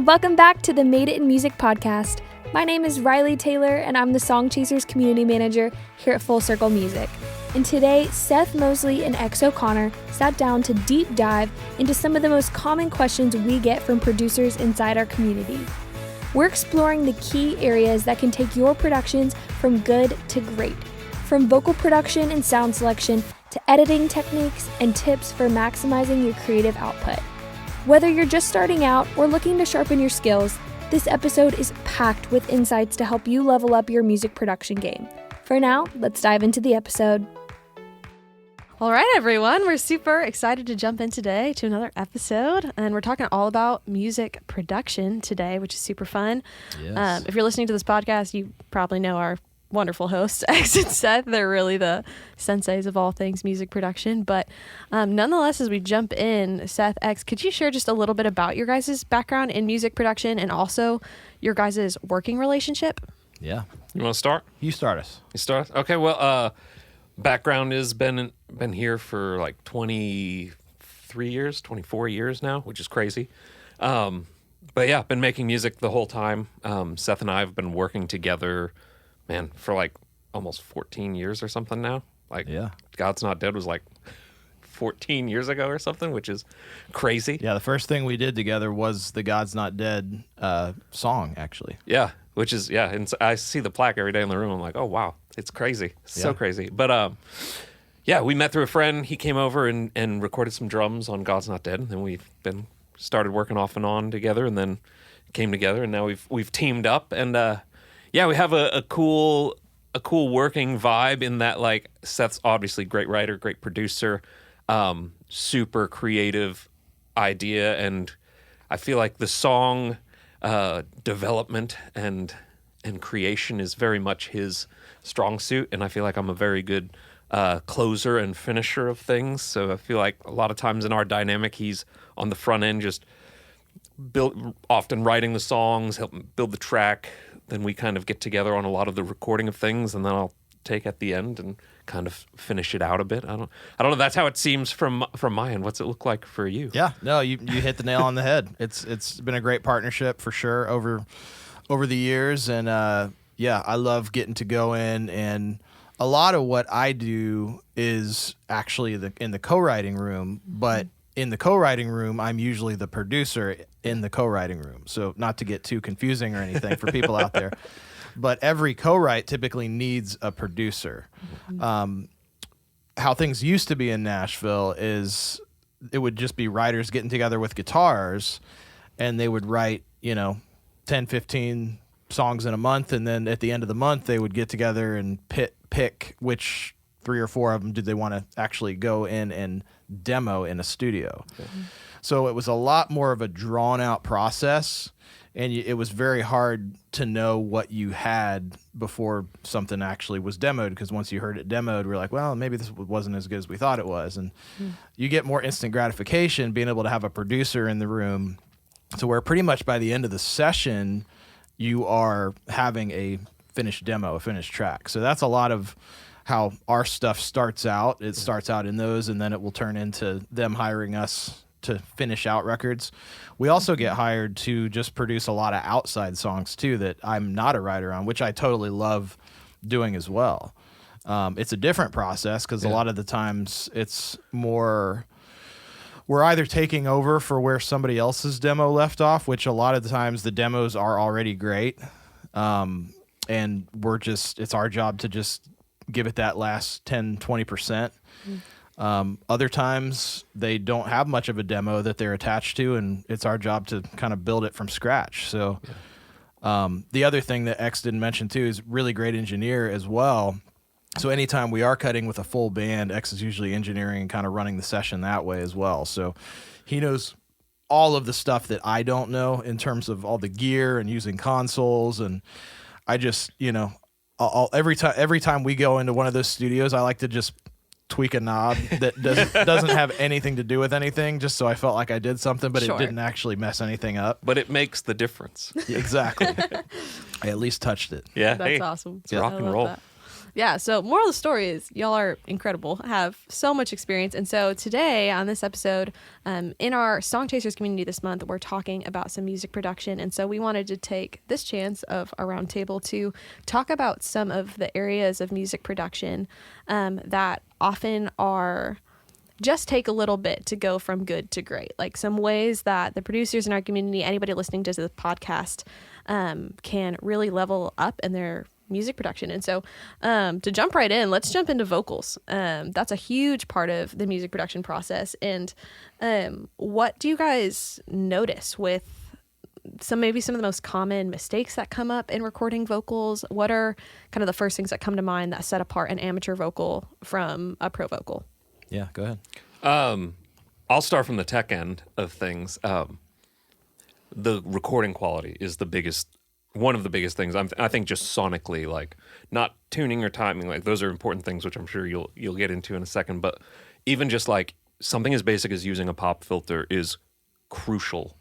welcome back to the Made It in Music podcast. My name is Riley Taylor, and I'm the Song Chasers Community Manager here at Full Circle Music. And today, Seth Mosley and X O'Connor sat down to deep dive into some of the most common questions we get from producers inside our community. We're exploring the key areas that can take your productions from good to great, from vocal production and sound selection to editing techniques and tips for maximizing your creative output. Whether you're just starting out or looking to sharpen your skills, this episode is packed with insights to help you level up your music production game. For now, let's dive into the episode. All right, everyone, we're super excited to jump in today to another episode, and we're talking all about music production today, which is super fun. Yes. If you're listening to this podcast, you probably know our wonderful hosts, X and Seth. They're really the senseis of all things music production. But nonetheless, as we jump in, Seth, X, could you share just a little bit about your guys' background in music production and also your guys' working relationship? Yeah. You want to start? You start us. You start? Okay, well, background has been here for like 23 years, 24 years now, which is crazy. But yeah, been making music the whole time. Seth and I have been working together, man, for like almost 14 years or something now. Like, Yeah. God's Not Dead was like 14 years ago or something, which is crazy. Yeah, the first thing we did together was the God's Not Dead song, actually. Yeah, which is, yeah, and I see the plaque every day in the room. I'm like, oh, wow, it's crazy. It's so crazy. But yeah, we met through a friend. He came over and recorded some drums on God's Not Dead, and then we've been started working off and on together, and then came together, and now we've teamed up, and yeah, we have a cool working vibe in that, like, Seth's obviously great writer, great producer, super creative idea, and I feel like the song development and creation is very much his strong suit, and I feel like I'm a very good closer and finisher of things. So I feel like a lot of times in our dynamic, he's on the front end, just often writing the songs, helping build the track. Then we kind of get together on a lot of the recording of things, and then I'll take at the end and kind of finish it out a bit. I don't know. That's how it seems from my end. What's it look like for you? Yeah, no, you hit the nail on the head. It's been a great partnership for sure over the years, and yeah, I love getting to go in, and a lot of what I do is actually in the co-writing room, but in the co-writing room, I'm usually the producer in the co-writing room. So not to get too confusing or anything for people out there, but every co-write typically needs a producer. How things used to be in Nashville is it would just be writers getting together with guitars, and they would write, 10, 15 songs in a month, and then at the end of the month, they would get together and pick which 3 or 4 of them did they want to actually go in and demo in a studio. Okay. So it was a lot more of a drawn-out process, and it was very hard to know what you had before something actually was demoed, because once you heard it demoed, we're like, well, maybe this wasn't as good as we thought it was. And you get more instant gratification being able to have a producer in the room to where pretty much by the end of the session, you are having a finished demo, a finished track. So that's a lot of how our stuff starts out. It starts out in those, and then it will turn into them hiring us to finish out records. We also get hired to just produce a lot of outside songs too that I'm not a writer on, which I totally love doing as well. It's a different process because a lot of the times it's more we're either taking over for where somebody else's demo left off, which a lot of the times the demos are already great, and it's our job to just give it that last 10, 20%. Other times they don't have much of a demo that they're attached to, and it's our job to kind of build it from scratch. So the other thing that X didn't mention too is really great engineer as well. So anytime we are cutting with a full band, X is usually engineering and kind of running the session that way as well. So he knows all of the stuff that I don't know in terms of all the gear and using consoles, and I just, every time we go into one of those studios, I like to just tweak a knob that doesn't have anything to do with anything, just so I felt like I did something, but it didn't actually mess anything up. But it makes the difference. Exactly. I at least touched it. Yeah, that's awesome. It's rock and roll. Yeah, so moral of the story is y'all are incredible, have so much experience. And so today on this episode, in our Song Chasers community this month, we're talking about some music production. And so we wanted to take this chance of a roundtable to talk about some of the areas of music production that often are just take a little bit to go from good to great. Like some ways that the producers in our community, anybody listening to the podcast, can really level up in their music production. And so to jump right in, let's jump into vocals. That's a huge part of the music production process. And what do you guys notice with maybe some of the most common mistakes that come up in recording vocals? What are kind of the first things that come to mind that set apart an amateur vocal from a pro vocal? Yeah, go ahead. I'll start from the tech end of things. The recording quality is one of the biggest things. I think just sonically, like not tuning or timing, like those are important things, which I'm sure you'll get into in a second. But even just like something as basic as using a pop filter is crucial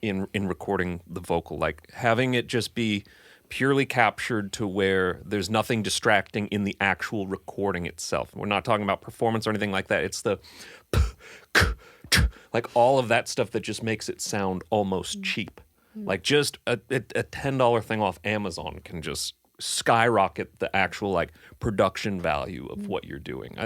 in recording the vocal. Like having it just be purely captured to where there's nothing distracting in the actual recording itself. We're not talking about performance or anything like that. It's the like all of that stuff that just makes it sound almost cheap. Like just a $10 thing off Amazon can just skyrocket the actual like production value of what you're doing.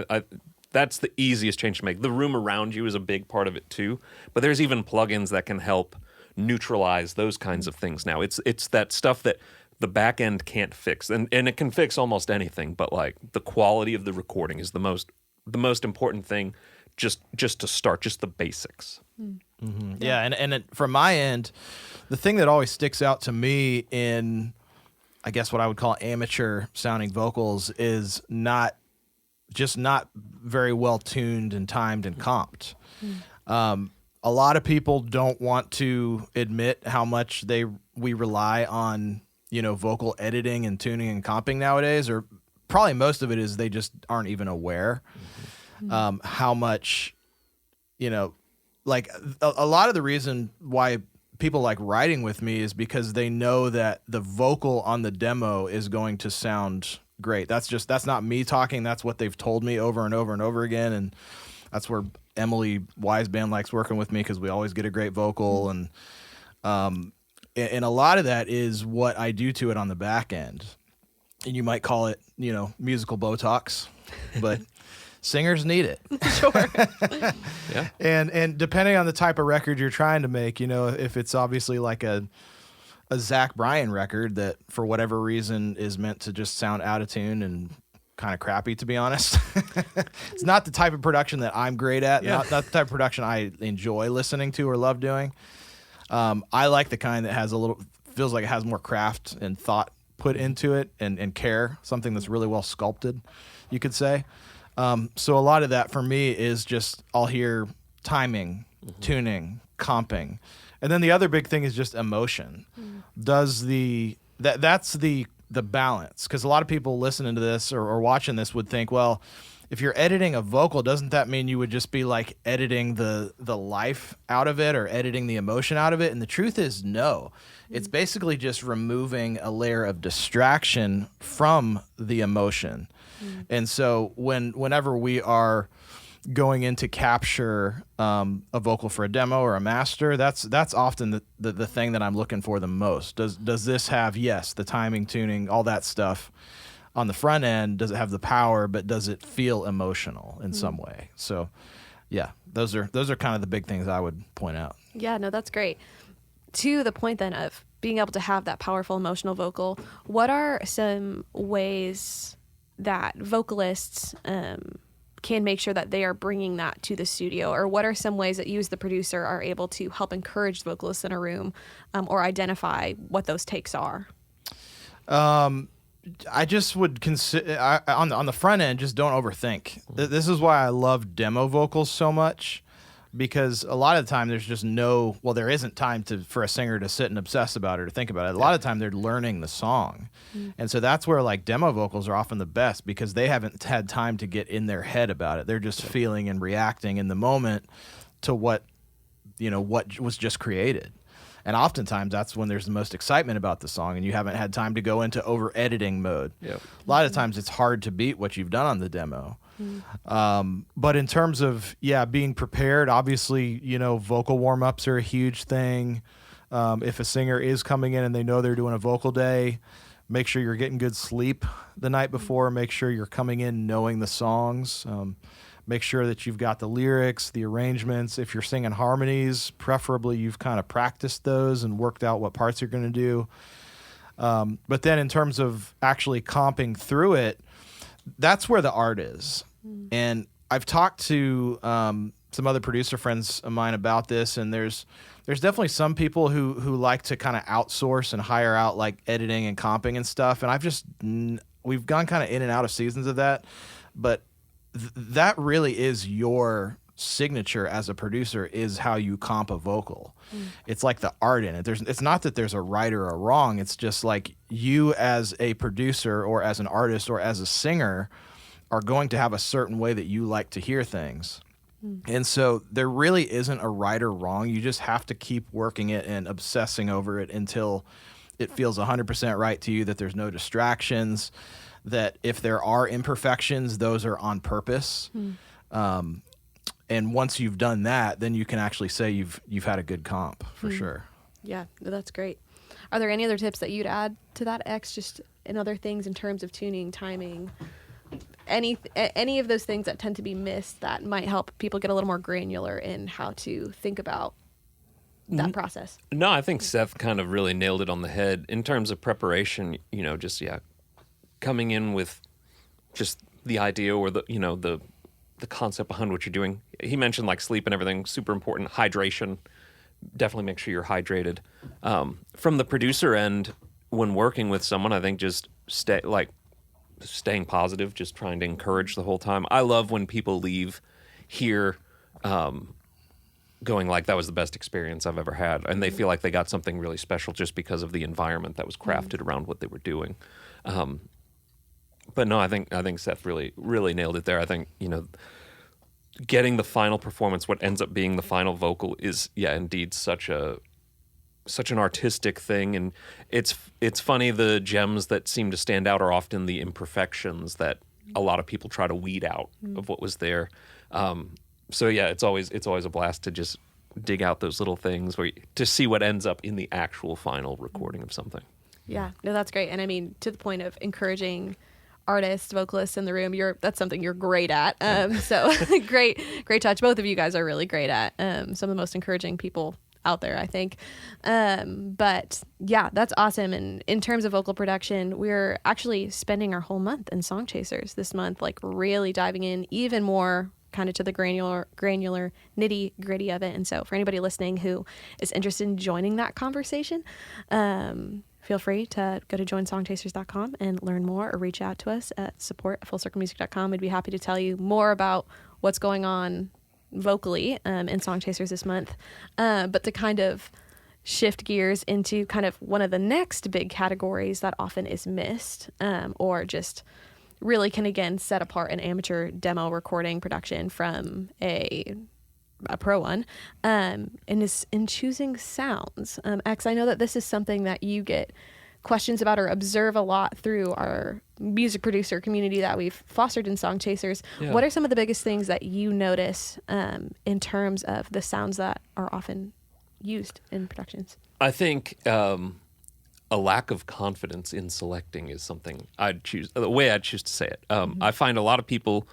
That's the easiest change to make. The room around you is a big part of it too, but there's even plugins that can help neutralize those kinds of things now. It's that stuff that the back end can't fix, and it can fix almost anything, but like the quality of the recording is the most important thing just to start, just the basics. Mm-hmm. Yeah, and from my end, the thing that always sticks out to me in, I guess what I would call amateur sounding vocals is not very well tuned and timed and comped. A lot of people don't want to admit how much we rely on, vocal editing and tuning and comping nowadays, or probably most of it is they just aren't even aware how much, like a lot of the reason why people like writing with me is because they know that the vocal on the demo is going to sound great. That's not me talking. That's what they've told me over and over and over again. And that's where Emily Weisband likes working with me, because we always get a great vocal. And a lot of that is what I do to it on the back end. And you might call it, musical Botox, but singers need it. Sure. Yeah. And depending on the type of record you're trying to make, if it's obviously like a Zach Bryan record that for whatever reason is meant to just sound out of tune and kind of crappy, to be honest. It's not the type of production that I'm great at. Yeah. Not the type of production I enjoy listening to or love doing. I like the kind that feels like it has more craft and thought put into it and care, something that's really well sculpted, you could say. So a lot of that for me is just I'll hear timing, tuning, comping. And then the other big thing is just emotion. That's the balance, because a lot of people listening to this or watching this would think, well, if you're editing a vocal, doesn't that mean you would just be like editing the life out of it or editing the emotion out of it? And the truth is no. It's basically just removing a layer of distraction from the emotion. And so whenever we are going in to capture a vocal for a demo or a master, that's often the thing that I'm looking for the most. Does this have, yes, the timing, tuning, all that stuff on the front end? Does it have the power, but does it feel emotional in some way? So yeah, those are kind of the big things I would point out. Yeah, no, that's great. To the point then of being able to have that powerful emotional vocal, what are some ways that vocalists can make sure that they are bringing that to the studio? Or what are some ways that you as the producer are able to help encourage vocalists in a room or identify what those takes are? I just would consider on the front end, just don't overthink. This is why I love demo vocals so much, because a lot of the time there's just there isn't time for a singer to sit and obsess about it or think about it. A lot of the time they're learning the song. And so that's where like demo vocals are often the best, because they haven't had time to get in their head about it. They're just feeling and reacting in the moment to what was just created. And oftentimes that's when there's the most excitement about the song and you haven't had time to go into over editing mode. Yep. A lot of times it's hard to beat what you've done on the demo. But in terms of, being prepared, obviously, vocal warm-ups are a huge thing. If a singer is coming in and they know they're doing a vocal day, make sure you're getting good sleep the night before. Make sure you're coming in knowing the songs. Make sure that you've got the lyrics, the arrangements. If you're singing harmonies, preferably you've kind of practiced those and worked out what parts you're going to do. But then in terms of actually comping through it, that's where the art is. And I've talked to some other producer friends of mine about this, and there's definitely some people who like to kind of outsource and hire out like editing and comping and stuff. And we've gone kind of in and out of seasons of that, but that really is your signature as a producer, is how you comp a vocal. It's like the art in it. It's not that there's a right or a wrong. It's just like you as a producer or as an artist or as a singer are going to have a certain way that you like to hear things. And so there really isn't a right or wrong. You just have to keep working it and obsessing over it until it feels 100% right to you, that there's no distractions, that if there are imperfections, those are on purpose. And once you've done that, then you can actually say you've had a good comp for sure. Yeah, that's great. Are there any other tips that you'd add to that, X, just in other things in terms of tuning, timing, any of those things that tend to be missed that might help people get a little more granular in how to think about that process? No, I think Seth kind of really nailed it on the head in terms of preparation. Coming in with just the idea or the concept behind what you're doing. He mentioned like sleep and everything, super important. Hydration, definitely make sure you're hydrated. From the producer end, when working with someone, I think just staying positive, just trying to encourage the whole time. I love when people leave here going like, that was the best experience I've ever had. And they feel like they got something really special just because of the environment that was crafted around what they were doing. But no, I think Seth really, really nailed it there. I think, getting the final performance, what ends up being the final vocal is, indeed such an artistic thing. And it's funny, the gems that seem to stand out are often the imperfections that a lot of people try to weed out of what was there. It's always a blast to just dig out those little things to see what ends up in the actual final recording of something. Yeah, no, that's great. And I mean, to the point of encouraging artists, vocalists in the room, that's something you're great at. So great touch. Both of you guys are really great at some of the most encouraging people out there, I think. But yeah, that's awesome. And in terms of vocal production, we're actually spending our whole month in Song Chasers this month, like really diving in even more kind of to the granular nitty gritty of it. And so for anybody listening who is interested in joining that conversation, feel free to go to joinsongchasers.com and learn more, or reach out to us at support@fullcirclemusic.com. We'd be happy to tell you more about what's going on vocally in Song Chasers this month. But to kind of shift gears into kind of one of the next big categories that often is missed, or just really can, again, set apart an amateur demo recording production from a pro one, and is in choosing sounds. X, I know that this is something that you get questions about or observe a lot through our music producer community that we've fostered in Song Chasers. Yeah. What are some of the biggest things that you notice in terms of the sounds that are often used in productions? I think a lack of confidence in selecting is something the way I'd choose to say it. I find a lot of people,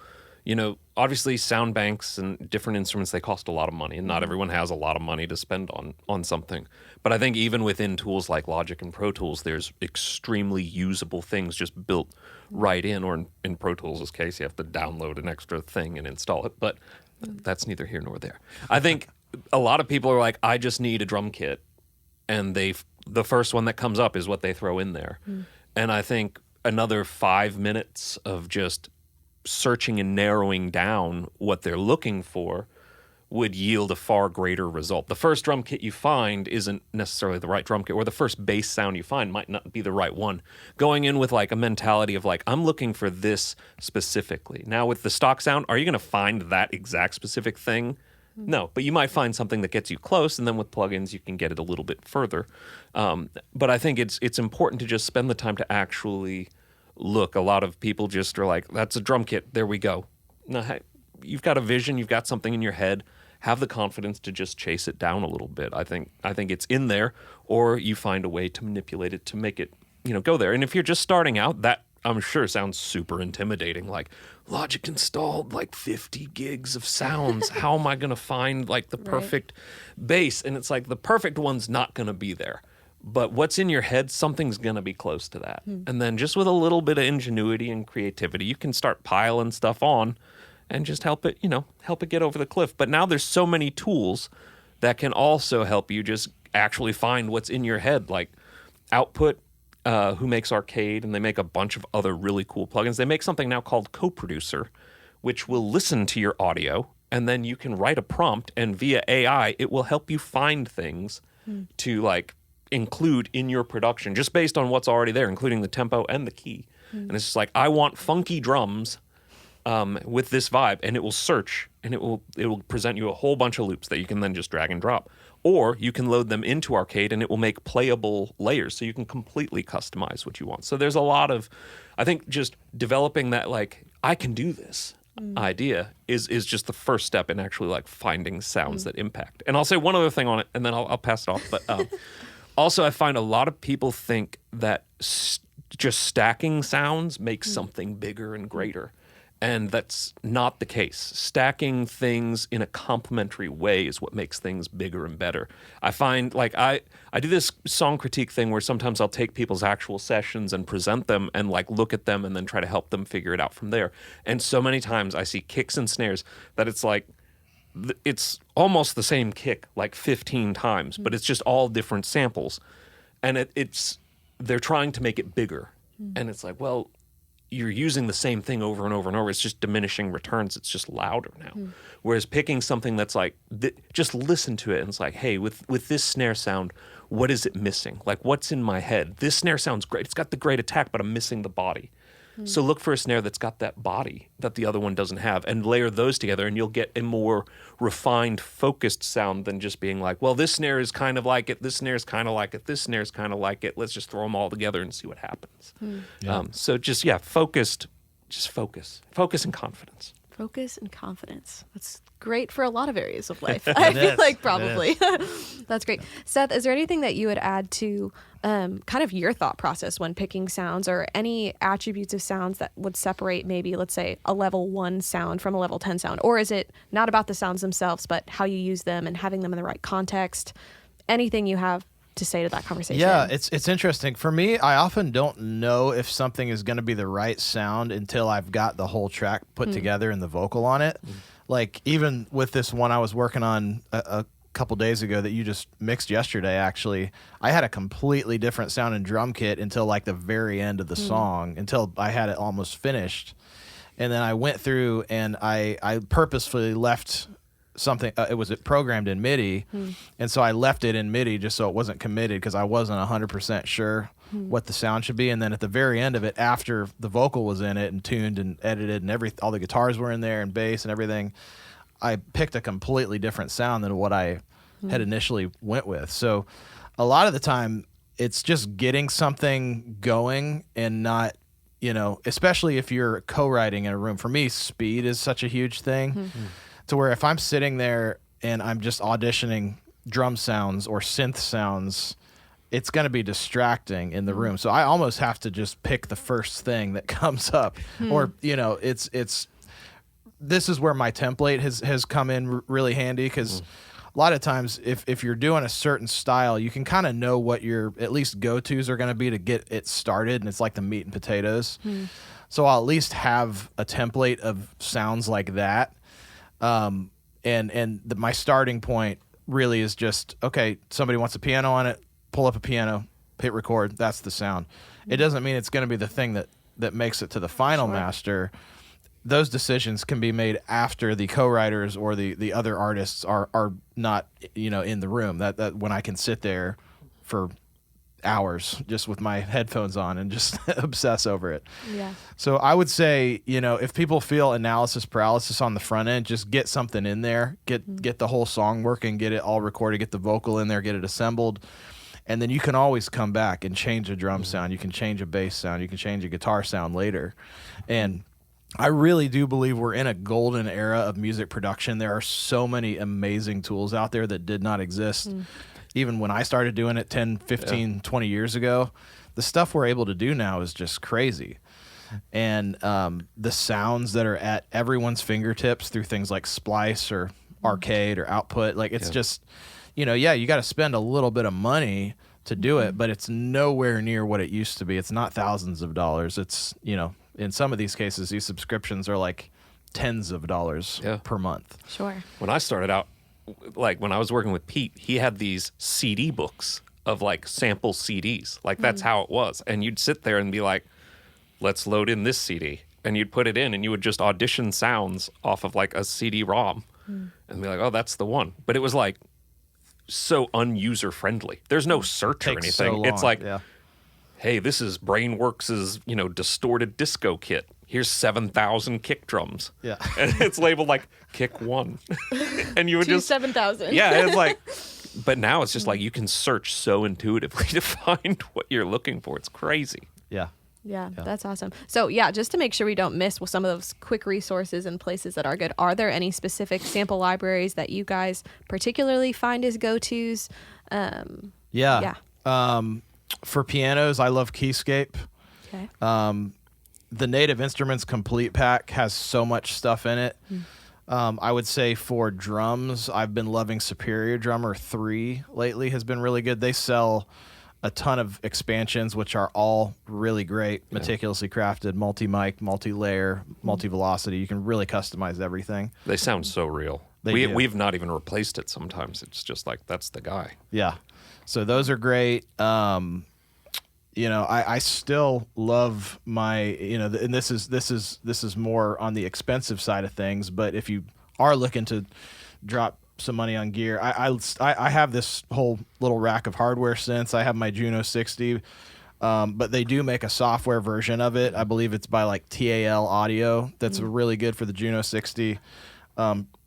obviously sound banks and different instruments, they cost a lot of money, and not everyone has a lot of money to spend on something. But I think even within tools like Logic and Pro Tools, there's extremely usable things just built right in, or in Pro Tools' case, you have to download an extra thing and install it. But that's neither here nor there. I think a lot of people are like, I just need a drum kit, and the first one that comes up is what they throw in there. And I think another 5 minutes of just searching and narrowing down what they're looking for would yield a far greater result. The first drum kit you find isn't necessarily the right drum kit, or the first bass sound you find might not be the right one. Going in with like a mentality of like, I'm looking for this specifically. Now with the stock sound, are you going to find that exact specific thing No, but you might find something that gets you close, and then with plugins you can get it a little bit further. But I think it's important to just spend the time to actually look. A lot of people just are like, that's a drum kit, there we go. No, hey, you've got a vision, you've got something in your head. Have the confidence to just chase it down a little bit. I think it's in there, or you find a way to manipulate it to make it, go there. And if you're just starting out, that I'm sure sounds super intimidating. Like, Logic installed like 50 gigs of sounds. How am I going to find like the perfect bass? And it's like the perfect one's not going to be there. But what's in your head, something's going to be close to that. And then just with a little bit of ingenuity and creativity, you can start piling stuff on and just help it get over the cliff. But now there's so many tools that can also help you just actually find what's in your head, like Output, who makes Arcade, and they make a bunch of other really cool plugins. They make something now called Co-Producer, which will listen to your audio, and then you can write a prompt, and via AI, it will help you find things to like include in your production, just based on what's already there, including the tempo and the key. And it's just like, I want funky drums with this vibe, and it will search, and it will present you a whole bunch of loops that you can then just drag and drop. Or you can load them into Arcade, and it will make playable layers, so you can completely customize what you want. So there's a lot of, I think, just developing that, like, I can do this idea is just the first step in actually like finding sounds that impact. And I'll say one other thing on it, and then I'll pass it off. But also, I find a lot of people think that just stacking sounds makes something bigger and greater. And that's not the case. Stacking things in a complementary way is what makes things bigger and better. I find, like, I do this song critique thing where sometimes I'll take people's actual sessions and present them and, like, look at them and then try to help them figure it out from there. And so many times I see kicks and snares that it's like, it's almost the same kick, like 15 times, but it's just all different samples. And they're trying to make it bigger. And it's like, well, you're using the same thing over and over and over. It's just diminishing returns. It's just louder now. Whereas picking something that's like, just listen to it and it's like, hey, with this snare sound, what is it missing? Like, what's in my head? This snare sounds great. It's got the great attack, but I'm missing the body. So look for a snare that's got that body that the other one doesn't have and layer those together, and you'll get a more refined, focused sound than just being like, well, this snare is kind of like it, this snare is kind of like it, this snare is kind of like it. Let's just throw them all together and see what happens. So just, focused. Just focus. Focus and confidence. Focus and confidence. That's great for a lot of areas of life. I feel like probably. That's great. Seth, is there anything that you would add to kind of your thought process when picking sounds, or any attributes of sounds that would separate maybe, let's say, a level 1 sound from a level 10 sound? Or is it not about the sounds themselves, but how you use them and having them in the right context? Anything you have to say to that conversation? Yeah, it's interesting. For me, I often don't know if something is going to be the right sound until I've got the whole track put together and the vocal on it. Like, even with this one I was working on a couple days ago that you just mixed yesterday, actually, I had a completely different sound and drum kit until like the very end of the song, until I had it almost finished. And then I went through and I purposefully left something, it was programmed in MIDI, and so I left it in MIDI just so it wasn't committed, because I wasn't 100% sure what the sound should be. And then at the very end of it, after the vocal was in it and tuned and edited and all the guitars were in there and bass and everything, I picked a completely different sound than what I had initially went with. So a lot of the time it's just getting something going and not, especially if you're co-writing in a room. For me, speed is such a huge thing. To where if I'm sitting there and I'm just auditioning drum sounds or synth sounds, it's going to be distracting in the room. So I almost have to just pick the first thing that comes up. Or, this is where my template has come in really handy, because a lot of times if you're doing a certain style, you can kind of know what your at least go-tos are going to be to get it started, and it's like the meat and potatoes. So I'll at least have a template of sounds like that. My starting point really is just, okay, somebody wants a piano on it, pull up a piano, hit record, that's the sound. It doesn't mean it's going to be the thing that makes it to the final master. Those decisions can be made after the co-writers or the other artists are not, in the room, that when I can sit there for hours just with my headphones on and just obsess over it. Yeah. So I would say, if people feel analysis paralysis on the front end, just get something in there, get the whole song working, get it all recorded, get the vocal in there, get it assembled. And then you can always come back and change a drum sound. You can change a bass sound. You can change a guitar sound later. And I really do believe we're in a golden era of music production. There are so many amazing tools out there that did not exist. Even when I started doing it 10, 15, 20 years ago, the stuff we're able to do now is just crazy. And the sounds that are at everyone's fingertips through things like Splice or Arcade or Output, like it's just, you got to spend a little bit of money to do it, but it's nowhere near what it used to be. It's not thousands of dollars. It's, in some of these cases, these subscriptions are like tens of dollars per month. Sure. When I started out, like when I was working with Pete, he had these CD books of like sample CDs. Like that's how it was. And you'd sit there and be like, let's load in this CD. And you'd put it in and you would just audition sounds off of like a CD-ROM and be like, oh, that's the one. But it was like so unuser friendly. There's no search or anything. So long. It's like, hey, this is Brainworks' distorted disco kit. Here's 7,000 kick drums. Yeah. And it's labeled like kick 1. And you would just 7,000. Yeah, it's like, but now it's just like you can search so intuitively to find what you're looking for. It's crazy. Yeah, that's awesome. So just to make sure we don't miss some of those quick resources and places that are good, are there any specific sample libraries that you guys particularly find as go-tos? For pianos, I love Keyscape. Okay. The Native Instruments Complete Pack has so much stuff in it. I would say for drums, I've been loving Superior Drummer 3 lately, has been really good. They sell a ton of expansions, which are all really great, meticulously crafted, multi-mic, multi-layer, multi-velocity. You can really customize everything. They sound so real. We've not even replaced it sometimes. It's just like, that's the guy. Yeah. So those are great. I still love my, and this is more on the expensive side of things, but if you are looking to drop some money on gear, I have this whole little rack of hardware synths. I have my Juno 60, but they do make a software version of it. I believe it's by like TAL Audio. That's really good for the Juno 60.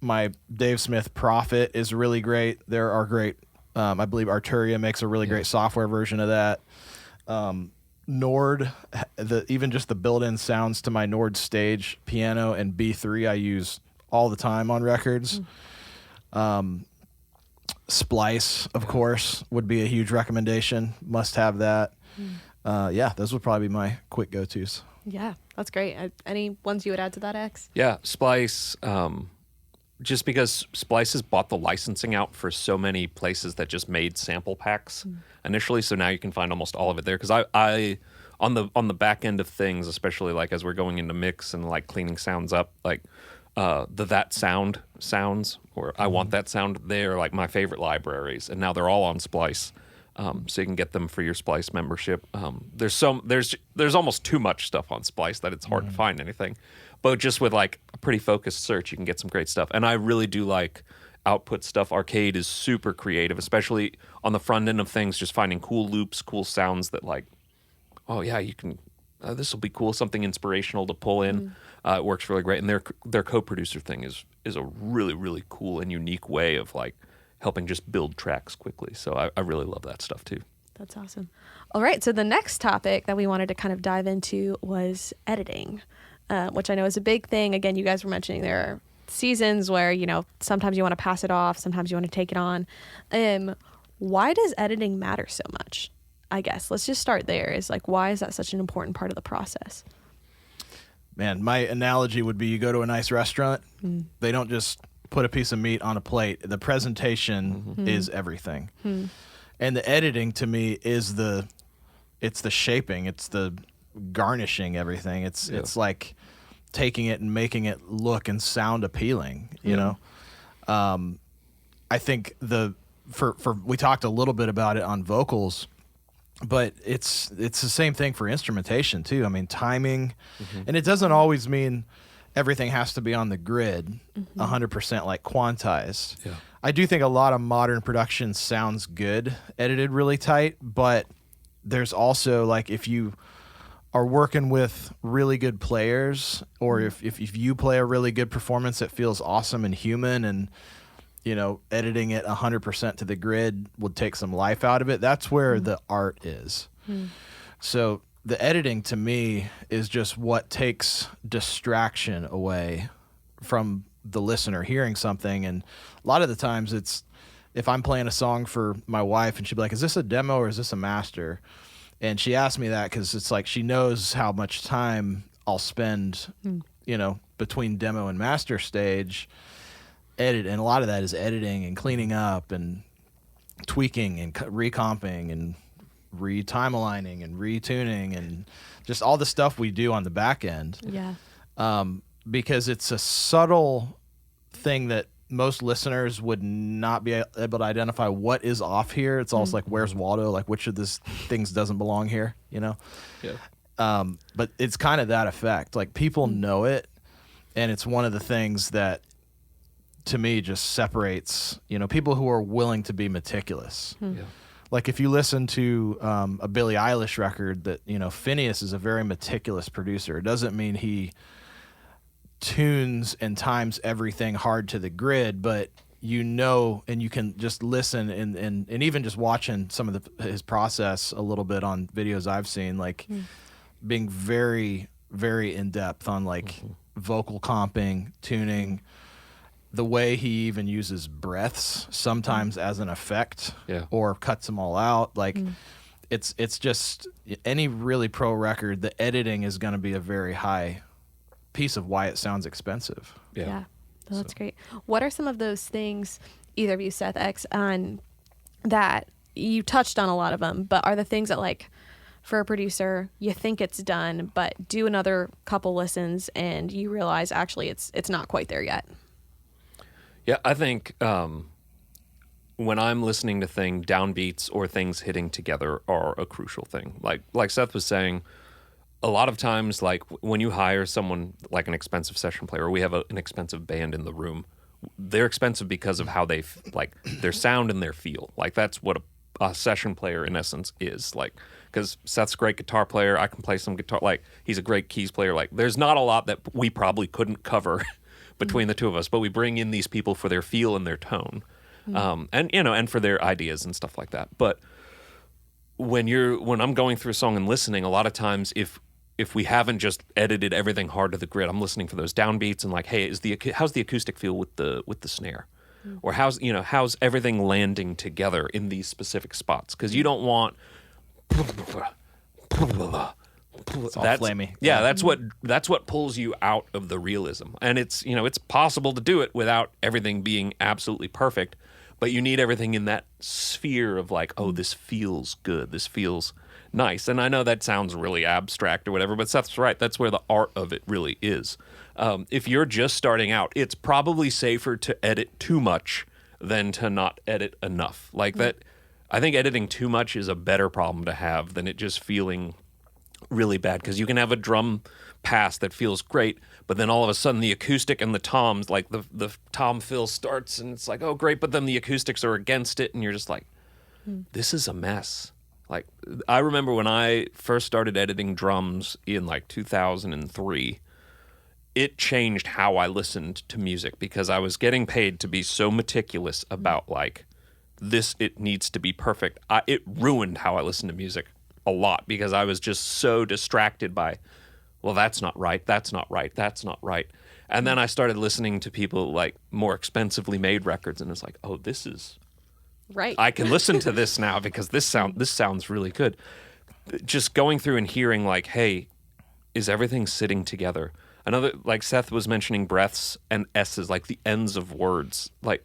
My Dave Smith Prophet is really great. There are great, I believe Arturia makes a really great software version of that. Nord, even just the built-in sounds to my Nord Stage piano and B3 I use all the time on records. Splice, of course, would be a huge recommendation. Must have that. Those would probably be my quick go-tos. Yeah, that's great. Any ones you would add to that, X? Yeah, Splice. Just because Splice has bought the licensing out for so many places that just made sample packs initially, so now you can find almost all of it there. Because I on the back end of things, especially like as we're going into mix and like cleaning sounds up, like that sound sounds or I want that sound, they're like my favorite libraries, and now they're all on Splice. So you can get them for your Splice membership. There's almost too much stuff on Splice that it's hard to find anything. But just with like a pretty focused search, you can get some great stuff. And I really do like Output stuff. Arcade is super creative, especially on the front end of things, just finding cool loops, cool sounds that like, oh yeah, you can, this will be cool, something inspirational to pull in. It works really great. And their co-producer thing is a really, really cool and unique way of like helping just build tracks quickly. So I really love that stuff too. That's awesome. All right. So the next topic that we wanted to kind of dive into was editing, which I know is a big thing. Again, you guys were mentioning there are seasons where, sometimes you want to pass it off, sometimes you want to take it on. Why does editing matter so much? I guess let's just start there. Is like, why is that such an important part of the process? Man, my analogy would be you go to a nice restaurant, they don't just put a piece of meat on a plate. The presentation is everything. And the editing to me is it's the shaping, it's the garnishing everything. It's like taking it and making it look and sound appealing, you know? I think we talked a little bit about it on vocals, but it's the same thing for instrumentation too. I mean, timing, and it doesn't always mean everything has to be on the grid 100% like quantized. I do think a lot of modern production sounds good edited really tight, but there's also like if you are working with really good players, or if you play a really good performance that feels awesome and human, and editing it 100% to the grid would take some life out of it. That's where the art is. So the editing to me is just what takes distraction away from the listener hearing something. And a lot of the times it's, if I'm playing a song for my wife and she'd be like, is this a demo or is this a master? And she asked me that because it's like she knows how much time I'll spend, between demo and master stage and a lot of that is editing and cleaning up and tweaking and recomping and time aligning and retuning and just all the stuff we do on the back end. Yeah. Because it's a subtle thing that most listeners would not be able to identify what is off here. It's almost like, where's Waldo? Like, which of these things doesn't belong here, Yeah. But it's kind of that effect. Like, people know it, and it's one of the things that, to me, just separates, people who are willing to be meticulous. Yeah. Like, if you listen to a Billie Eilish record that, Phineas is a very meticulous producer. It doesn't mean he tunes and times everything hard to the grid, but and you can just listen and even just watching some of his process a little bit on videos I've seen, like being very, very in depth on like vocal comping, tuning, the way he even uses breaths sometimes as an effect or cuts them all out. Like it's just any really pro record, the editing is going to be a very high piece of why it sounds expensive. Yeah. Well, that's great. What are some of those things, either of you, Seth, X, that you touched on a lot of them, but are the things that, like, for a producer, you think it's done, but do another couple listens and you realize actually it's not quite there yet? Yeah, I think when I'm listening to downbeats or things hitting together are a crucial thing. Like Seth was saying, a lot of times, like when you hire someone like an expensive session player, or we have an expensive band in the room, they're expensive because of how they like their sound and their feel. Like that's what a session player in essence is. Like, because Seth's a great guitar player, I can play some guitar. Like he's a great keys player. Like there's not a lot that we probably couldn't cover between the two of us, but we bring in these people for their feel and their tone, and for their ideas and stuff like that. But when I'm going through a song and listening, a lot of times if we haven't just edited everything hard to the grid, I'm listening for those downbeats and like, hey, how's the acoustic feel with the snare, or how's everything landing together in these specific spots? Because you don't want it's all flamey. Yeah, that's what pulls you out of the realism, and it's possible to do it without everything being absolutely perfect, but you need everything in that sphere of like, oh, this feels good, this feels nice. And I know that sounds really abstract or whatever, but Seth's right. That's where the art of it really is. If you're just starting out, it's probably safer to edit too much than to not edit enough. Like that, I think editing too much is a better problem to have than it just feeling really bad, because you can have a drum pass that feels great, but then all of a sudden the acoustic and the toms, like the tom fill starts and it's like, oh great, but then the acoustics are against it and you're just like, this is a mess. Like, I remember when I first started editing drums in like 2003, it changed how I listened to music, because I was getting paid to be so meticulous about like this, it needs to be perfect. It ruined how I listened to music a lot, because I was just so distracted by, well, that's not right, that's not right, that's not right. And then I started listening to people like more expensively made records, and it's like, oh, this is right. I can listen to this now because this sounds really good. Just going through and hearing like, hey, is everything sitting together? Another, like Seth was mentioning, breaths and S's, like the ends of words, like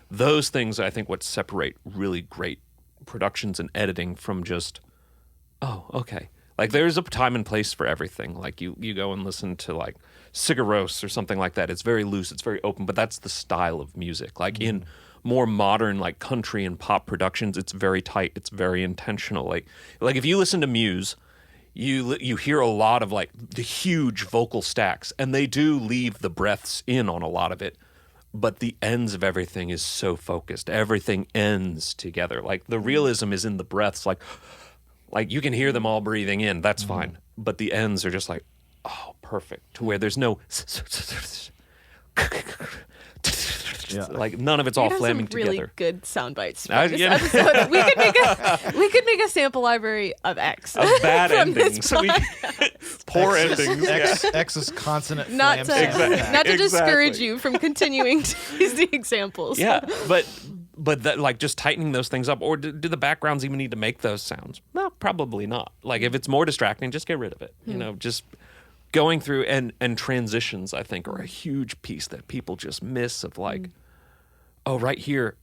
those things I think what separate really great productions and editing from just, oh, okay. Like there's a time and place for everything. Like you go and listen to like Sigaros or something like that. It's very loose, it's very open, but that's the style of music. Like in more modern like country and pop productions, it's very tight, it's very intentional. Like if you listen to Muse, you hear a lot of like the huge vocal stacks, and they do leave the breaths in on a lot of it, but the ends of everything is so focused. Everything ends together. Like the realism is in the breaths, like Like you can hear them all breathing in, that's fine. But the ends are just like, oh, perfect. To where there's no like none of it's all flamming some really together. good sound bites. Yeah. Episode. We could make a sample library of X. Of bad from this endings. Poor endings. X's consonant not flam to discourage you from continuing to use the examples. Yeah, but that, like just tightening those things up, or do the backgrounds even need to make those sounds? Well, probably not. Like if it's more distracting, just get rid of it. You know, just going through and transitions, I think, are a huge piece that people just miss of like, oh, right here,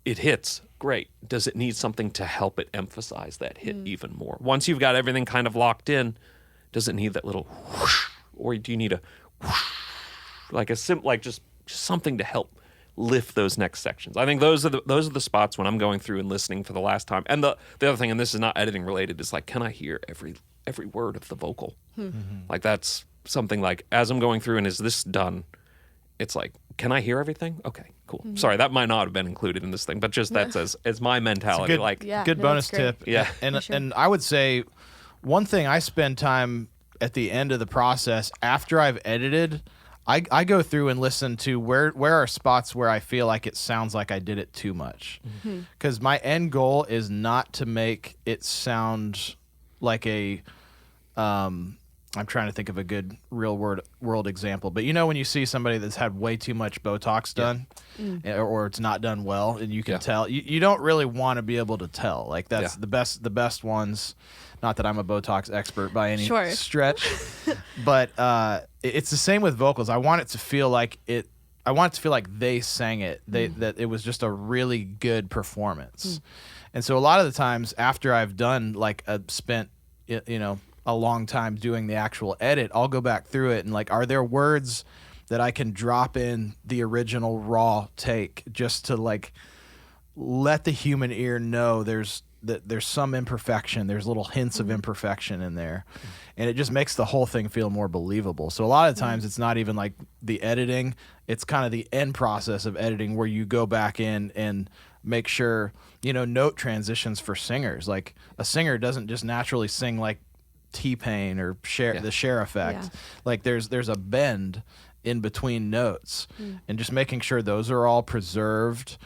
it hits. Great. Does it need something to help it emphasize that hit even more? Once you've got everything kind of locked in, does it need that little whoosh, or do you need a whoosh, like just something to help lift those next sections? I think those are the spots when I'm going through and listening for the last time. And the other thing, and this is not editing related, is like, can I hear every word of the vocal? Like that's something like as I'm going through and is this done? It's like, can I hear everything? Okay, cool. Sorry, that might not have been included in this thing, but just that's as my mentality. Good bonus tip. Yeah, and I would say one thing I spend time at the end of the process after I've edited. I go through and listen to where are spots where I feel like it sounds like I did it too much, because my end goal is not to make it sound like a I'm trying to think of a good real world example, but you know when you see somebody that's had way too much Botox done, or it's not done well, and you can tell, you don't really want to be able to tell. Like that's the best ones. Not that I'm a Botox expert by any stretch, but it's the same with vocals. I want it to feel like it. I want it to feel like they sang it. That it was just a really good performance. And so a lot of the times after I've done spent a long time doing the actual edit, I'll go back through it and like, are there words that I can drop in the original raw take just to like let the human ear know there's some imperfection, there's little hints of imperfection in there, and it just makes the whole thing feel more believable. So a lot of times it's not even like the editing, it's kind of the end process of editing where you go back in and make sure, note transitions for singers. Like a singer doesn't just naturally sing like T-Pain or the Cher effect. Yeah. Like there's a bend in between notes, and just making sure those are all preserved,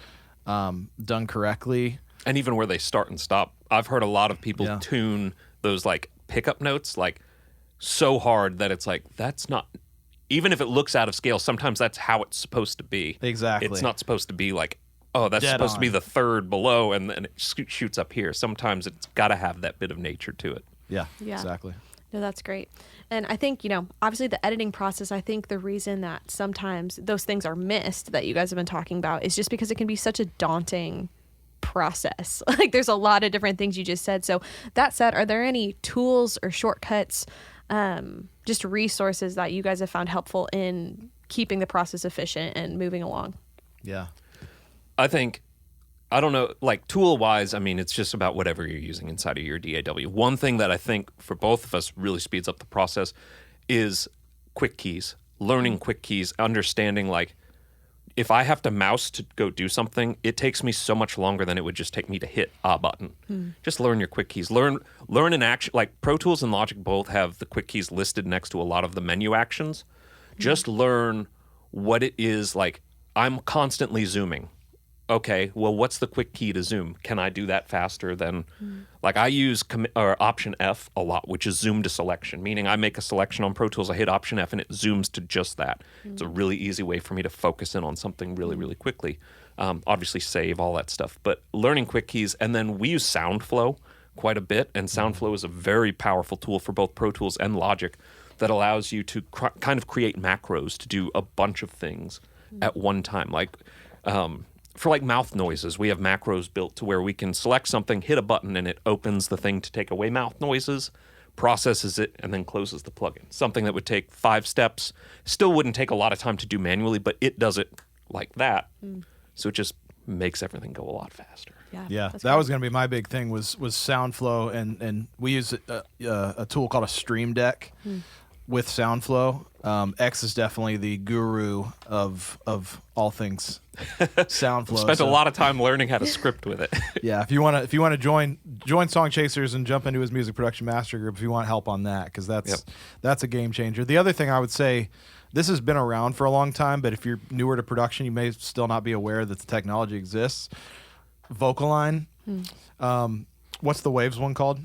done correctly. And even where they start and stop. I've heard a lot of people tune those like pickup notes like so hard that it's like, that's not, even if it looks out of scale, sometimes that's how it's supposed to be. Exactly. It's not supposed to be like, oh, that's Dead supposed on. to be the third below and then it shoots up here. Sometimes it's got to have that bit of nature to it. Yeah, Yeah. exactly. No, that's great. And I think, obviously the editing process, I think the reason that sometimes those things are missed that you guys have been talking about is just because it can be such a daunting process. Like there's a lot of different things you just said. So that said, are there any tools or shortcuts, just resources that you guys have found helpful in keeping the process efficient and moving along? Yeah. I think, I don't know, like tool-wise, I mean, it's just about whatever you're using inside of your DAW. One thing that I think for both of us really speeds up the process is quick keys, learning quick keys, understanding like, if I have to mouse to go do something, it takes me so much longer than it would just take me to hit a button. Just learn your quick keys. Learn an action. Like Pro Tools and Logic both have the quick keys listed next to a lot of the menu actions. Just learn what it is. Like I'm constantly zooming. Okay, well, what's the quick key to zoom? Can I do that faster than, like I use Option F a lot, which is zoom to selection, meaning I make a selection on Pro Tools, I hit Option F and it zooms to just that. It's a really easy way for me to focus in on something really, really quickly. Obviously save, all that stuff, but learning quick keys. And then we use SoundFlow quite a bit, and SoundFlow is a very powerful tool for both Pro Tools and Logic that allows you to kind of create macros to do a bunch of things at one time. Like, for like mouth noises, we have macros built to where we can select something, hit a button, and it opens the thing to take away mouth noises, processes it, and then closes the plugin. Something that would take 5 steps, still wouldn't take a lot of time to do manually, but it does it like that. So it just makes everything go a lot faster. Yeah, that was going to be my big thing was SoundFlow, and we use a tool called a Stream Deck, with SoundFlow. X is definitely the guru of all things SoundFlow. Spent a lot of time learning how to script with it. Yeah, if you want to join Song Chasers and jump into his music production master group, if you want help on that, because that's a game changer. The other thing I would say, this has been around for a long time, but if you're newer to production, you may still not be aware that the technology exists. Vocaline. What's the Waves one called?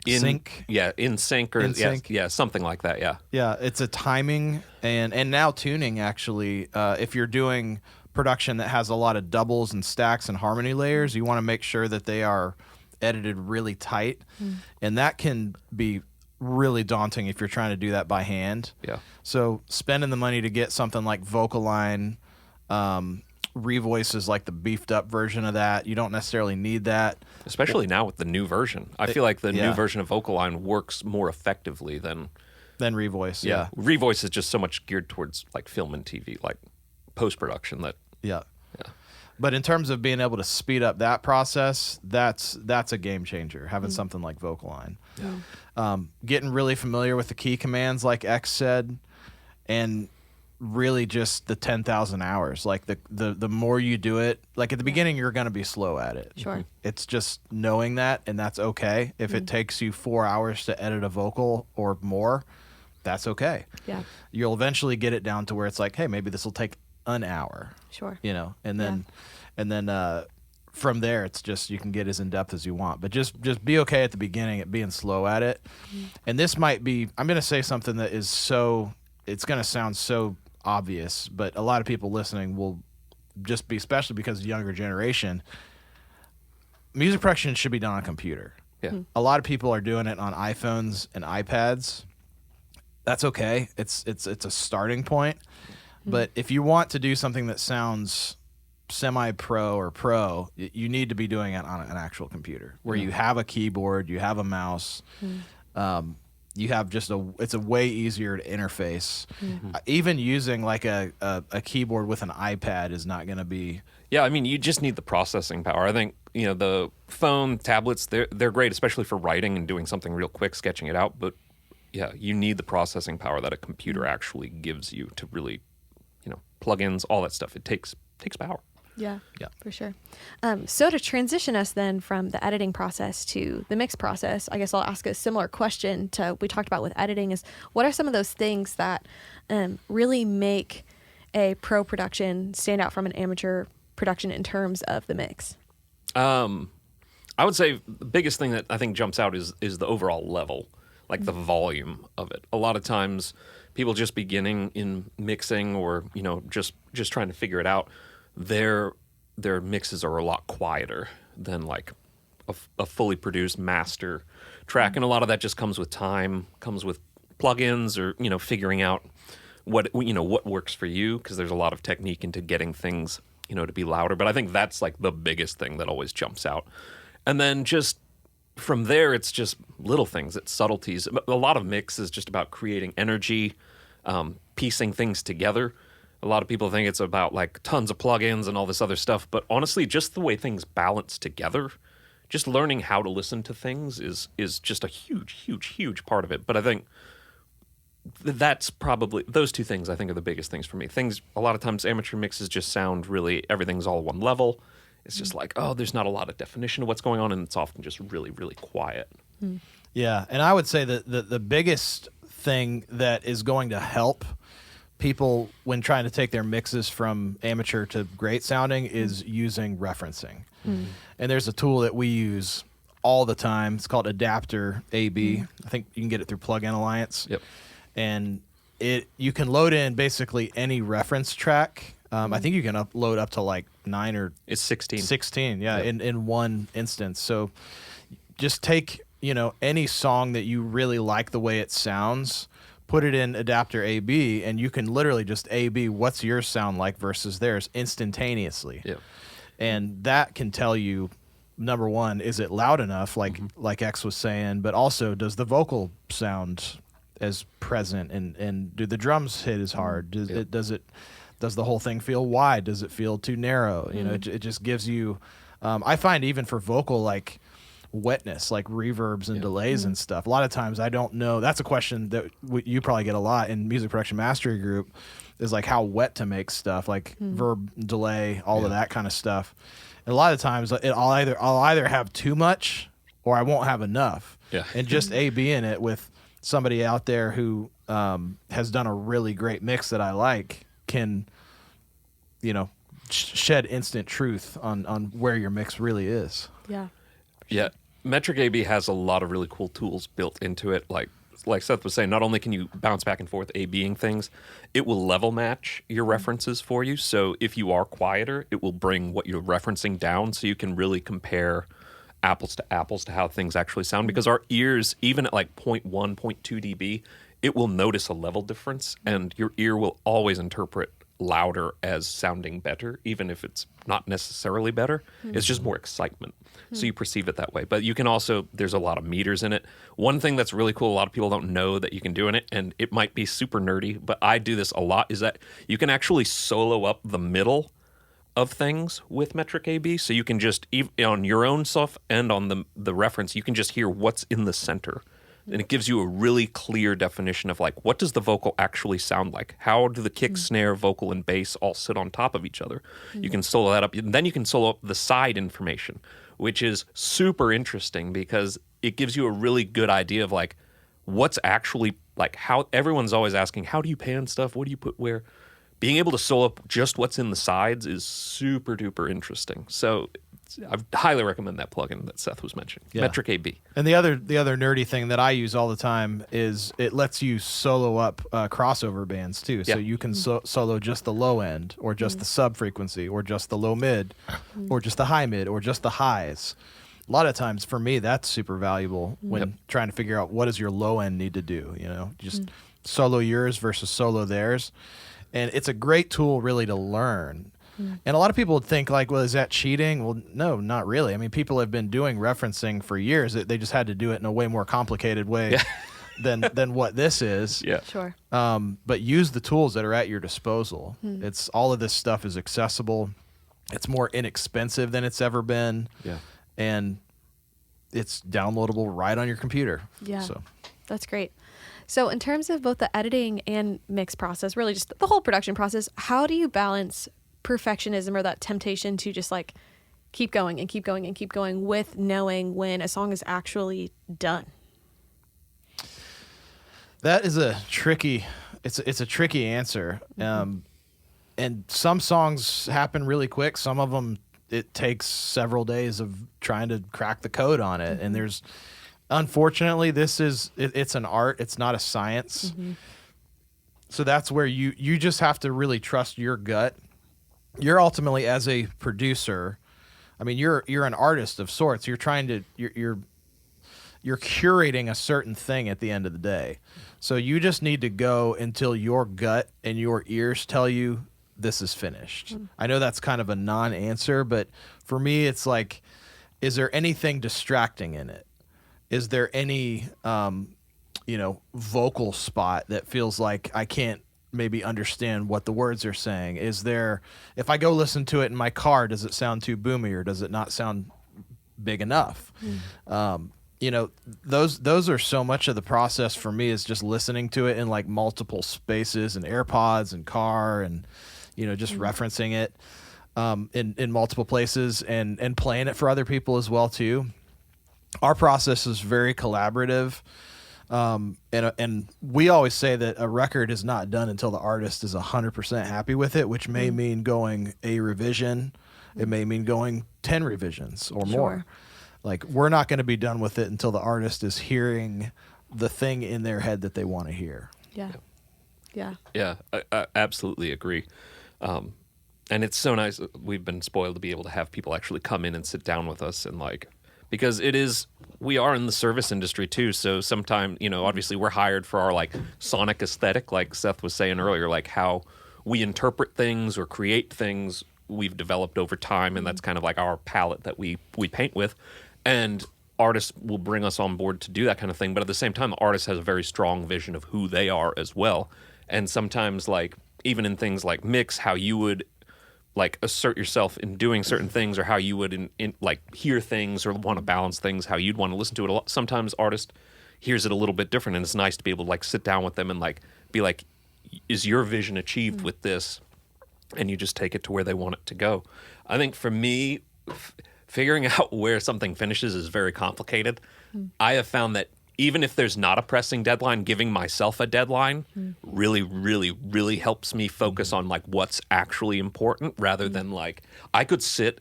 Sync. Yeah, in sync or InSync. Yeah, something like that. Yeah. Yeah, it's a timing and now tuning actually. If you're doing production that has a lot of doubles and stacks and harmony layers, you want to make sure that they are edited really tight, and that can be really daunting if you're trying to do that by hand. Yeah. So spending the money to get something like Vocaline, Revoice is like the beefed up version of that. You don't necessarily need that. Especially now with the new version. I feel like the new version of Vocaline works more effectively than Revoice. Yeah. Revoice is just so much geared towards like film and TV, like post-production that. Yeah. But in terms of being able to speed up that process, that's a game changer, having something like Vocaline. Getting really familiar with the key commands like X said, and really just the 10,000 hours. Like the more you do it, like at the beginning you're going to be slow at it. Sure. It's just knowing that, and that's okay. If it takes you 4 hours to edit a vocal or more, that's okay. Yeah. You'll eventually get it down to where it's like, hey, maybe this will take an hour. Sure. You know, and then from there it's just you can get as in depth as you want, but just be okay at the beginning at being slow at it. And this might be, I'm going to say something that is so, it's going to sound so obvious, but a lot of people listening will just be, especially because of the younger generation, music production should be done on a computer. Yeah. A lot of people are doing it on iPhones and iPads. That's okay. It's a starting point. But if you want to do something that sounds semi-pro or pro, you need to be doing it on an actual computer where you have a keyboard, you have a mouse, you have just it's a way easier to interface. Even using like a keyboard with an iPad is not going to be. Yeah, I mean, you just need the processing power. I think, the phone, tablets, they're great, especially for writing and doing something real quick, sketching it out. But yeah, you need the processing power that a computer actually gives you to really, plugins, all that stuff. It takes power. Yeah, for sure. So to transition us then from the editing process to the mix process, I guess I'll ask a similar question to we talked about with editing is what are some of those things that really make a pro production stand out from an amateur production in terms of the mix? I would say the biggest thing that I think jumps out is the overall level, like the volume of it. A lot of times people just beginning in mixing or, just trying to figure it out, their mixes are a lot quieter than like a fully produced master track. And a lot of that just comes with time, comes with plugins or, figuring out what works for you, because there's a lot of technique into getting things, to be louder. But I think that's like the biggest thing that always jumps out. And then just from there, it's just little things, it's subtleties. A lot of mix is just about creating energy, piecing things together. A lot of people think it's about like tons of plugins and all this other stuff, but honestly, just the way things balance together, just learning how to listen to things is just a huge part of it. But I think that's probably, those two things I think are the biggest things for me. A lot of times amateur mixes just sound really, everything's all one level. It's just like, there's not a lot of definition of what's going on, and it's often just really, really quiet. Yeah, and I would say that the biggest thing that is going to help people when trying to take their mixes from amateur to great sounding is using referencing. And there's a tool that we use all the time. It's called Adapter AB. I think you can get it through Plugin Alliance. Yep. And you can load in basically any reference track. I think you can upload up to like 9 or it's 16. 16, yeah, Yep. in one instance. So just take, any song that you really like the way it sounds, put it in Adapter AB, and you can literally just AB what's your sound like versus theirs instantaneously. Yeah. And that can tell you, number one, is it loud enough, like X was saying, but also does the vocal sound as present, and do the drums hit as hard? Does the whole thing feel wide? Does it feel too narrow? It just gives you. I find even for vocal, like wetness, like reverbs and delays and stuff. A lot of times I don't know. That's a question that you probably get a lot in music production mastery group, is like how wet to make stuff, like verb, delay, all of that kind of stuff. And a lot of times I'll either have too much or I won't have enough. Yeah. And just A/B-ing it with somebody out there who has done a really great mix that I like can, shed instant truth on where your mix really is. Yeah. Yeah. Metric AB has a lot of really cool tools built into it. Like Seth was saying, not only can you bounce back and forth A-Bing things, it will level match your references for you. So if you are quieter, it will bring what you're referencing down so you can really compare apples to how things actually sound. Because our ears, even at like 0.1, 0.2 dB, it will notice a level difference, and your ear will always interpret louder as sounding better, even if it's not necessarily better. It's just more excitement. So you perceive it that way. But you can also, there's a lot of meters in it. One thing that's really cool, a lot of people don't know that you can do in it, and it might be super nerdy, but I do this a lot, is that you can actually solo up the middle of things with metric AB. So you can just, on your own stuff and on the reference, you can just hear what's in the center. And it gives you a really clear definition of like, what does the vocal actually sound like? How do the kick, snare, vocal, and bass all sit on top of each other? You can solo that up. And then you can solo up the side information, which is super interesting because it gives you a really good idea of like, what's actually like, how everyone's always asking, how do you pan stuff? What do you put where? Being able to solo up just what's in the sides is super duper interesting. So I highly recommend that plugin that Seth was mentioning, Metric AB. And the other nerdy thing that I use all the time is it lets you solo up crossover bands too. So you can solo just the low end, or just the sub frequency, or just the low mid, or just the high mid, or just the highs. A lot of times for me, that's super valuable when trying to figure out what does your low end need to do. Just solo yours versus solo theirs. And it's a great tool really to learn. And a lot of people would think like, well, is that cheating? Well, no, not really. I mean, people have been doing referencing for years. They just had to do it in a way more complicated way than what this is. Yeah. Sure. But use the tools that are at your disposal. It's all of this stuff is accessible. It's more inexpensive than it's ever been. Yeah. And it's downloadable right on your computer. Yeah. So that's great. So in terms of both the editing and mix process, really just the whole production process, how do you balance perfectionism or that temptation to just like keep going and keep going and keep going with knowing when a song is actually done? That is a tricky answer. And some songs happen really quick. Some of them, it takes several days of trying to crack the code on it. And there's, unfortunately, it's an art. It's not a science. So that's where you just have to really trust your gut. You're ultimately, as a producer, I mean, you're an artist of sorts. You're trying to, you're curating a certain thing at the end of the day. So you just need to go until your gut and your ears tell you this is finished. I know that's kind of a non-answer, but for me, it's like, is there anything distracting in it? Is there any, vocal spot that feels like I can't maybe understand what the words are saying? Is there, if I go listen to it in my car, does it sound too boomy, or does it not sound big enough? Those are so much of the process for me, is just listening to it in like multiple spaces and AirPods and car, and just referencing it in multiple places and playing it for other people as well too. Our process is very collaborative. And we always say that a record is not done until the artist is 100% happy with it, which may mean going a revision. It may mean going 10 revisions or more. Like, we're not going to be done with it until the artist is hearing the thing in their head that they want to hear. Yeah, I absolutely agree. And it's so nice. We've been spoiled to be able to have people actually come in and sit down with us, and like, because we are in the service industry too. So sometimes, obviously we're hired for our like sonic aesthetic, like Seth was saying earlier, like how we interpret things or create things we've developed over time. And that's kind of like our palette that we paint with. And artists will bring us on board to do that kind of thing. But at the same time, the artist has a very strong vision of who they are as well. And sometimes, like, even in things like mix, how you would like assert yourself in doing certain things, or how you would in like hear things or want to balance things, how you'd want to listen to it. Sometimes artist hears it a little bit different, and it's nice to be able to like sit down with them and like be like, is your vision achieved with this? And you just take it to where they want it to go. I think for me, figuring out where something finishes is very complicated. I have found that even if there's not a pressing deadline, giving myself a deadline really, really, really helps me focus on like what's actually important, rather than like I could sit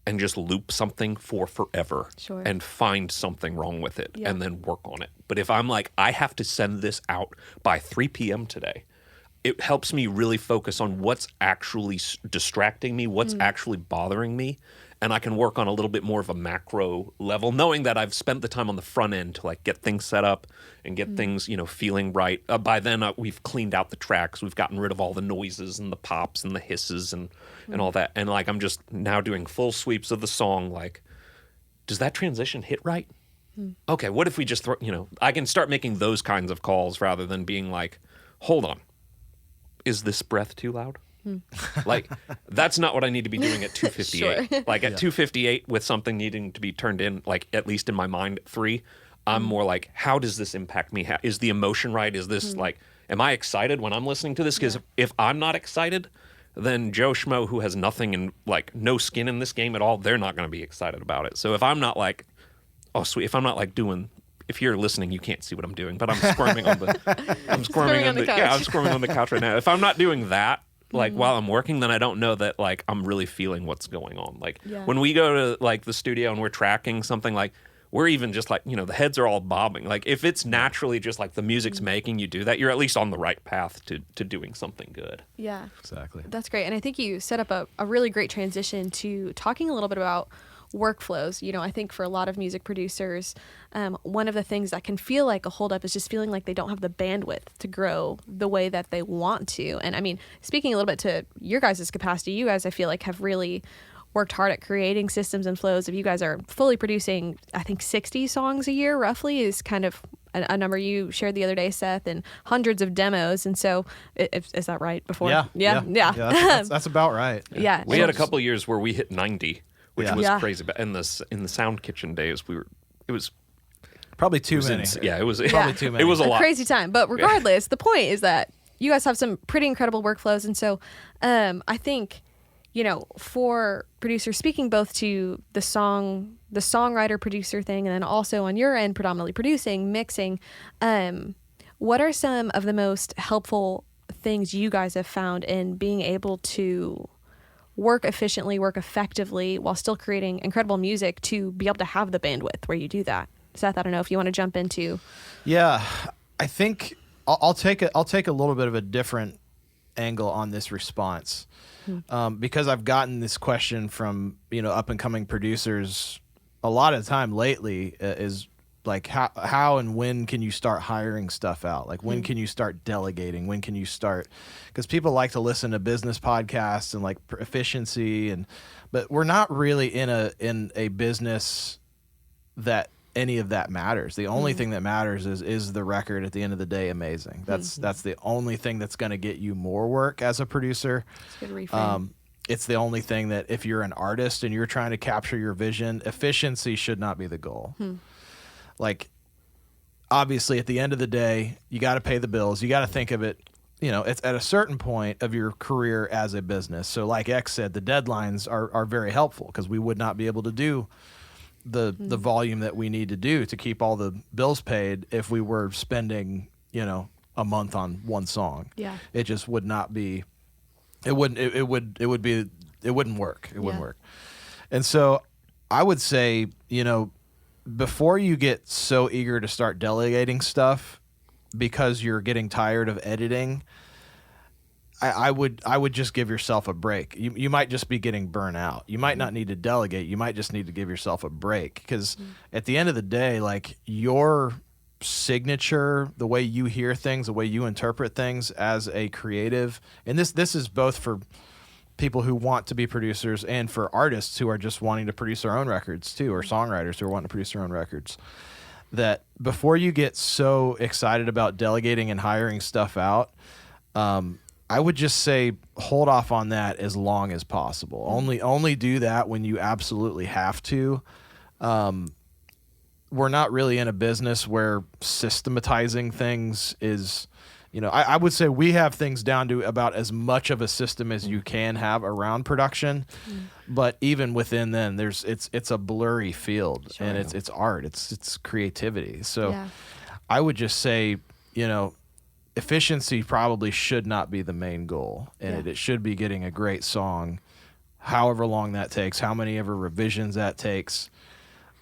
and just loop something for forever and find something wrong with it and then work on it. But if I'm like, I have to send this out by 3 p.m. today, it helps me really focus on what's actually distracting me, what's actually bothering me. And I can work on a little bit more of a macro level, knowing that I've spent the time on the front end to like get things set up and get things, feeling right. By then, we've cleaned out the tracks. We've gotten rid of all the noises and the pops and the hisses and all that. And like, I'm just now doing full sweeps of the song. Like, does that transition hit right? Okay, what if we just throw, I can start making those kinds of calls rather than being like, hold on, is this breath too loud? Like, that's not what I need to be doing at 2:58. Sure. Like at 2:58 with something needing to be turned in, like at least in my mind at 3, I'm more like, how does this impact me? Is the emotion right? Is this like, am I excited when I'm listening to this? Because if I'm not excited, then Joe Schmo, who has nothing and like no skin in this game at all, they're not going to be excited about it. So if I'm not like, oh sweet, if I'm not like doing, if you're listening, you can't see what I'm doing, but I'm squirming on the, I'm squirming on the couch. Yeah, I'm squirming on the couch right now. If I'm not doing that, like while I'm working, then I don't know that like I'm really feeling what's going on. Like when we go to like the studio and we're tracking something, like we're even just like, the heads are all bobbing. Like if it's naturally just like the music's making you do that, you're at least on the right path to doing something good. Yeah, exactly. That's great. And I think you set up a really great transition to talking a little bit about workflows. I think for a lot of music producers, one of the things that can feel like a holdup is just feeling like they don't have the bandwidth to grow the way that they want to. And I mean, speaking a little bit to your guys' capacity, you guys, I feel like, have really worked hard at creating systems and flows. If you guys are fully producing, I think 60 songs a year roughly is kind of a number you shared the other day, Seth, and hundreds of demos. And so, is that right? Before? Yeah. That's about right. Yeah. We had a couple of years where we hit 90. Which was crazy. But in the Sound Kitchen days, it was probably too many. It was probably too many. It was a lot. Crazy time. But regardless, the point is that you guys have some pretty incredible workflows. And so I think, for producers, speaking both to the songwriter producer thing, and then also on your end, predominantly producing, mixing, what are some of the most helpful things you guys have found in being able to work efficiently, work effectively, while still creating incredible music, to be able to have the bandwidth where you do that? Seth, I don't know if you want to jump into. Yeah, I think I'll take a little bit of a different angle on this response, because I've gotten this question from up and coming producers a lot of time lately. Is like how and when can you start hiring stuff out? Like when can you start delegating? When can you start? Because people like to listen to business podcasts and like efficiency, but we're not really in a business that any of that matters. The only thing that matters is the record at the end of the day amazing. That's the only thing that's going to get you more work as a producer. That's a good reframe. It's the only thing that if you're an artist and you're trying to capture your vision, efficiency should not be the goal. Like, obviously, at the end of the day, you got to pay the bills. You got to think of it, it's at a certain point of your career as a business. So like X said, the deadlines are very helpful, because we would not be able to do the volume that we need to do to keep all the bills paid if we were spending, a month on one song. Yeah. It just would not be, it wouldn't work. It wouldn't work. And so I would say, before you get so eager to start delegating stuff because you're getting tired of editing, I would just give yourself a break. You might just be getting burnt out. You might not need to delegate. You might just need to give yourself a break, because at the end of the day, like, your signature, the way you hear things, the way you interpret things as a creative, and this is both for people who want to be producers and for artists who are just wanting to produce their own records too, or songwriters who are wanting to produce their own records, that before you get so excited about delegating and hiring stuff out, I would just say hold off on that as long as possible. Only do that when you absolutely have to. We're not really in a business where systematizing things is, I would say we have things down to about as much of a system as you can have around production. But even within then, it's a blurry field, and it's art, it's creativity. So I would just say, efficiency probably should not be the main goal, and it should be getting a great song, however long that takes, how many ever revisions that takes.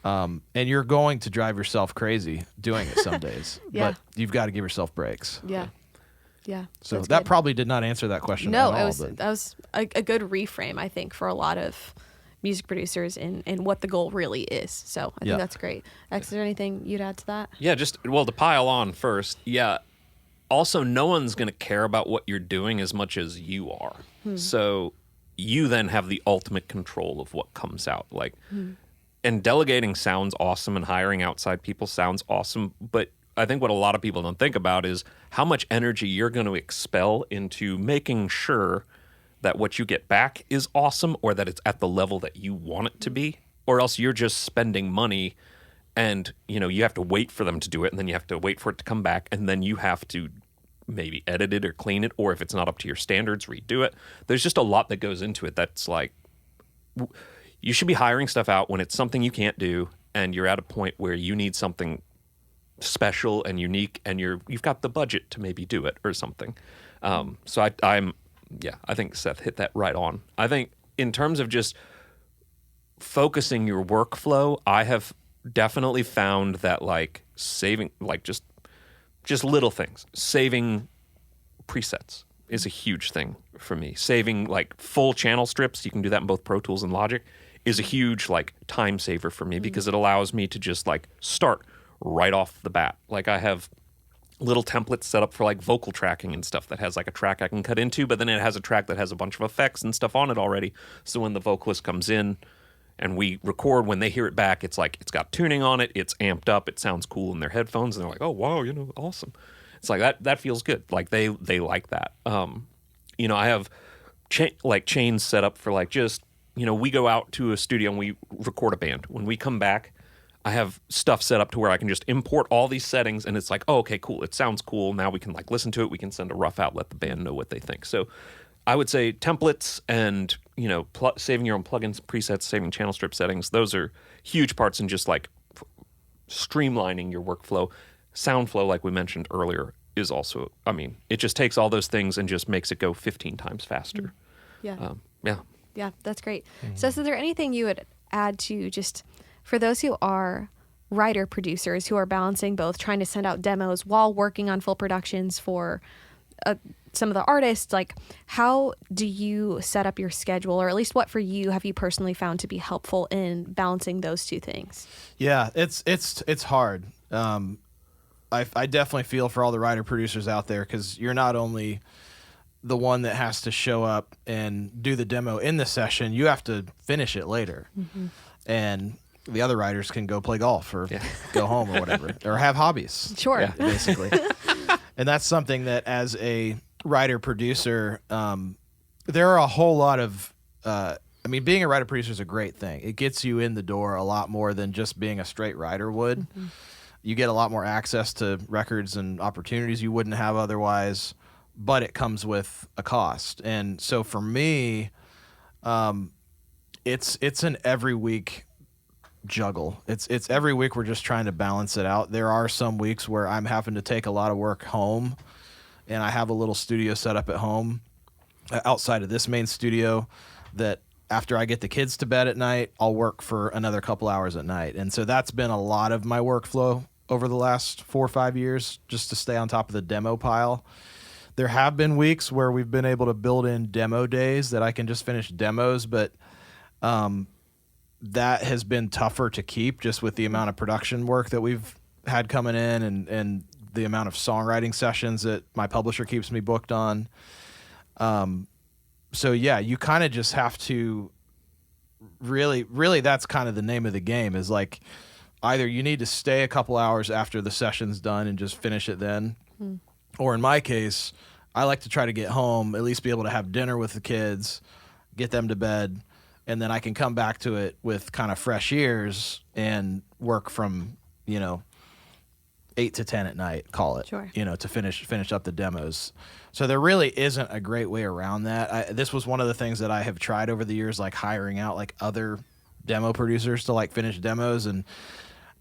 And you're going to drive yourself crazy doing it some days, but you've got to give yourself breaks. Yeah. So that probably did not answer that question No, at all. That was a good reframe, I think, for a lot of music producers in what the goal really is. So I think that's great. X, is there anything you'd add to that? Yeah, to pile on first. Yeah. Also, no one's going to care about what you're doing as much as you are. So you then have the ultimate control of what comes out. And delegating sounds awesome, and hiring outside people sounds awesome. But I think what a lot of people don't think about is how much energy you're going to expel into making sure that what you get back is awesome, or that it's at the level that you want it to be, or else you're just spending money. And, you have to wait for them to do it, and then you have to wait for it to come back, and then you have to maybe edit it or clean it, or if it's not up to your standards, redo it. There's just a lot that goes into it that's like, you should be hiring stuff out when it's something you can't do, and you're at a point where you need something special and unique, and you've got the budget to maybe do it or something. So I think Seth hit that right on. I think in terms of just focusing your workflow, I have definitely found that saving just little things, saving presets is a huge thing for me. Saving full channel strips, you can do that in both Pro Tools and Logic, is a huge time saver for me, because it allows me to just start right off the bat. I have little templates set up for vocal tracking and stuff that has a track I can cut into, but then it has a track that has a bunch of effects and stuff on it already. So when the vocalist comes in and we record, when they hear it back, it's it's got tuning on it, it's amped up, it sounds cool in their headphones, and they're like, oh, wow, awesome. It's that feels good. They like that. I have chains set up for we go out to a studio and we record a band. When we come back, I have stuff set up to where I can just import all these settings, and it's oh, okay, cool. It sounds cool. Now we can listen to it. We can send a rough out, let the band know what they think. So I would say templates and, saving your own plugins, presets, saving channel strip settings, those are huge parts in just streamlining your workflow. Sound flow, like we mentioned earlier, is also, it just takes all those things and just makes it go 15 times faster. Yeah. Yeah, that's great. So is there anything you would add to just for those who are writer producers who are balancing both trying to send out demos while working on full productions for some of the artists? How do you set up your schedule, or at least what for you have you personally found to be helpful in balancing those two things? Yeah, it's hard. I definitely feel for all the writer producers out there, because you're not only the one that has to show up and do the demo in the session, you have to finish it later. And the other writers can go play golf or go home or whatever, or have hobbies. Sure. Basically. And that's something that as a writer producer, there are a whole lot of, being a writer producer is a great thing. It gets you in the door a lot more than just being a straight writer would. You get a lot more access to records and opportunities you wouldn't have otherwise, but it comes with a cost. And so for me, it's an every week juggle. It's every week we're just trying to balance it out. There are some weeks where I'm having to take a lot of work home, and I have a little studio set up at home outside of this main studio that after I get the kids to bed at night, I'll work for another couple hours at night. And so that's been a lot of my workflow over the last 4 or 5 years, just to stay on top of the demo pile. There have been weeks where we've been able to build in demo days that I can just finish demos, but that has been tougher to keep just with the amount of production work that we've had coming in and the amount of songwriting sessions that my publisher keeps me booked on. So yeah, you kind of just have to really that's kind of the name of the game, is either you need to stay a couple hours after the session's done and just finish it then, or in my case, I like to try to get home, at least be able to have dinner with the kids, get them to bed, and then I can come back to it with kind of fresh ears and work from, 8 to 10 at night, call it, Sure. To finish up the demos. So there really isn't a great way around that. This was one of the things that I have tried over the years, like hiring out like other demo producers to like finish demos. And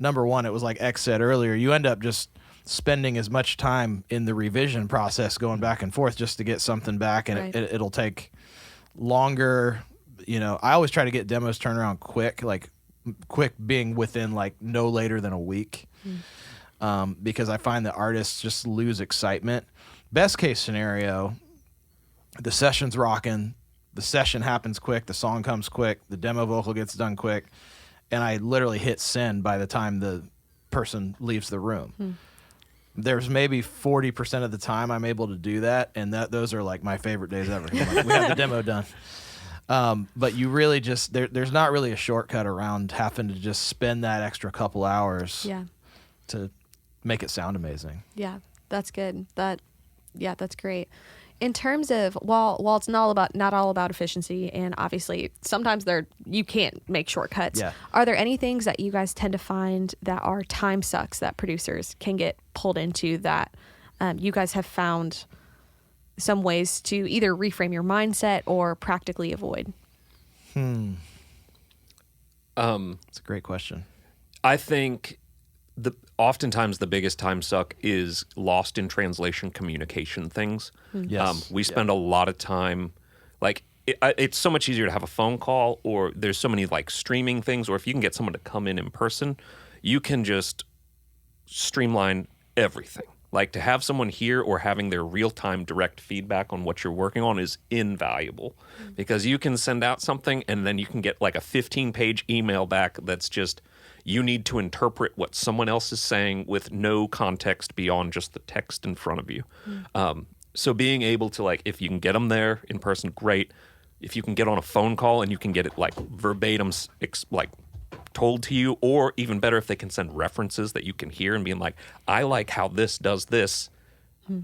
number one, it was like X said earlier, you end up just spending as much time in the revision process going back and forth just to get something back, and Right. it'll take longer. I always try to get demos turned around quick, like quick being within like no later than a week. Because I find that artists just lose excitement. Best case scenario, the session's rocking, the session happens quick, the song comes quick, the demo vocal gets done quick, and I literally hit send by the time the person leaves the room. There's maybe 40% of the time I'm able to do that, and those are like my favorite days ever. Like, we have the demo done. But you really just, there's not really a shortcut around having to just spend that extra couple hours to make it sound amazing. Yeah, that's good. That's great. In terms of while it's not all about efficiency, and obviously sometimes you can't make shortcuts. Yeah. Are there any things that you guys tend to find that are time sucks that producers can get pulled into that you guys have found some ways to either reframe your mindset or practically avoid? It's a great question. I think oftentimes the biggest time suck is lost in translation communication things. Yes. We spend a lot of time, like it's so much easier to have a phone call, or there's so many like streaming things, or if you can get someone to come in person, you can just streamline everything. Like to have someone here or having their real-time direct feedback on what you're working on is invaluable, because you can send out something and then you can get like a 15-page email back that's just, you need to interpret what someone else is saying with no context beyond just the text in front of you. So being able to, like, if you can get them there in person, great. If you can get on a phone call and you can get it like verbatim, like told to you, or even better, if they can send references that you can hear and being like, I like how this does this.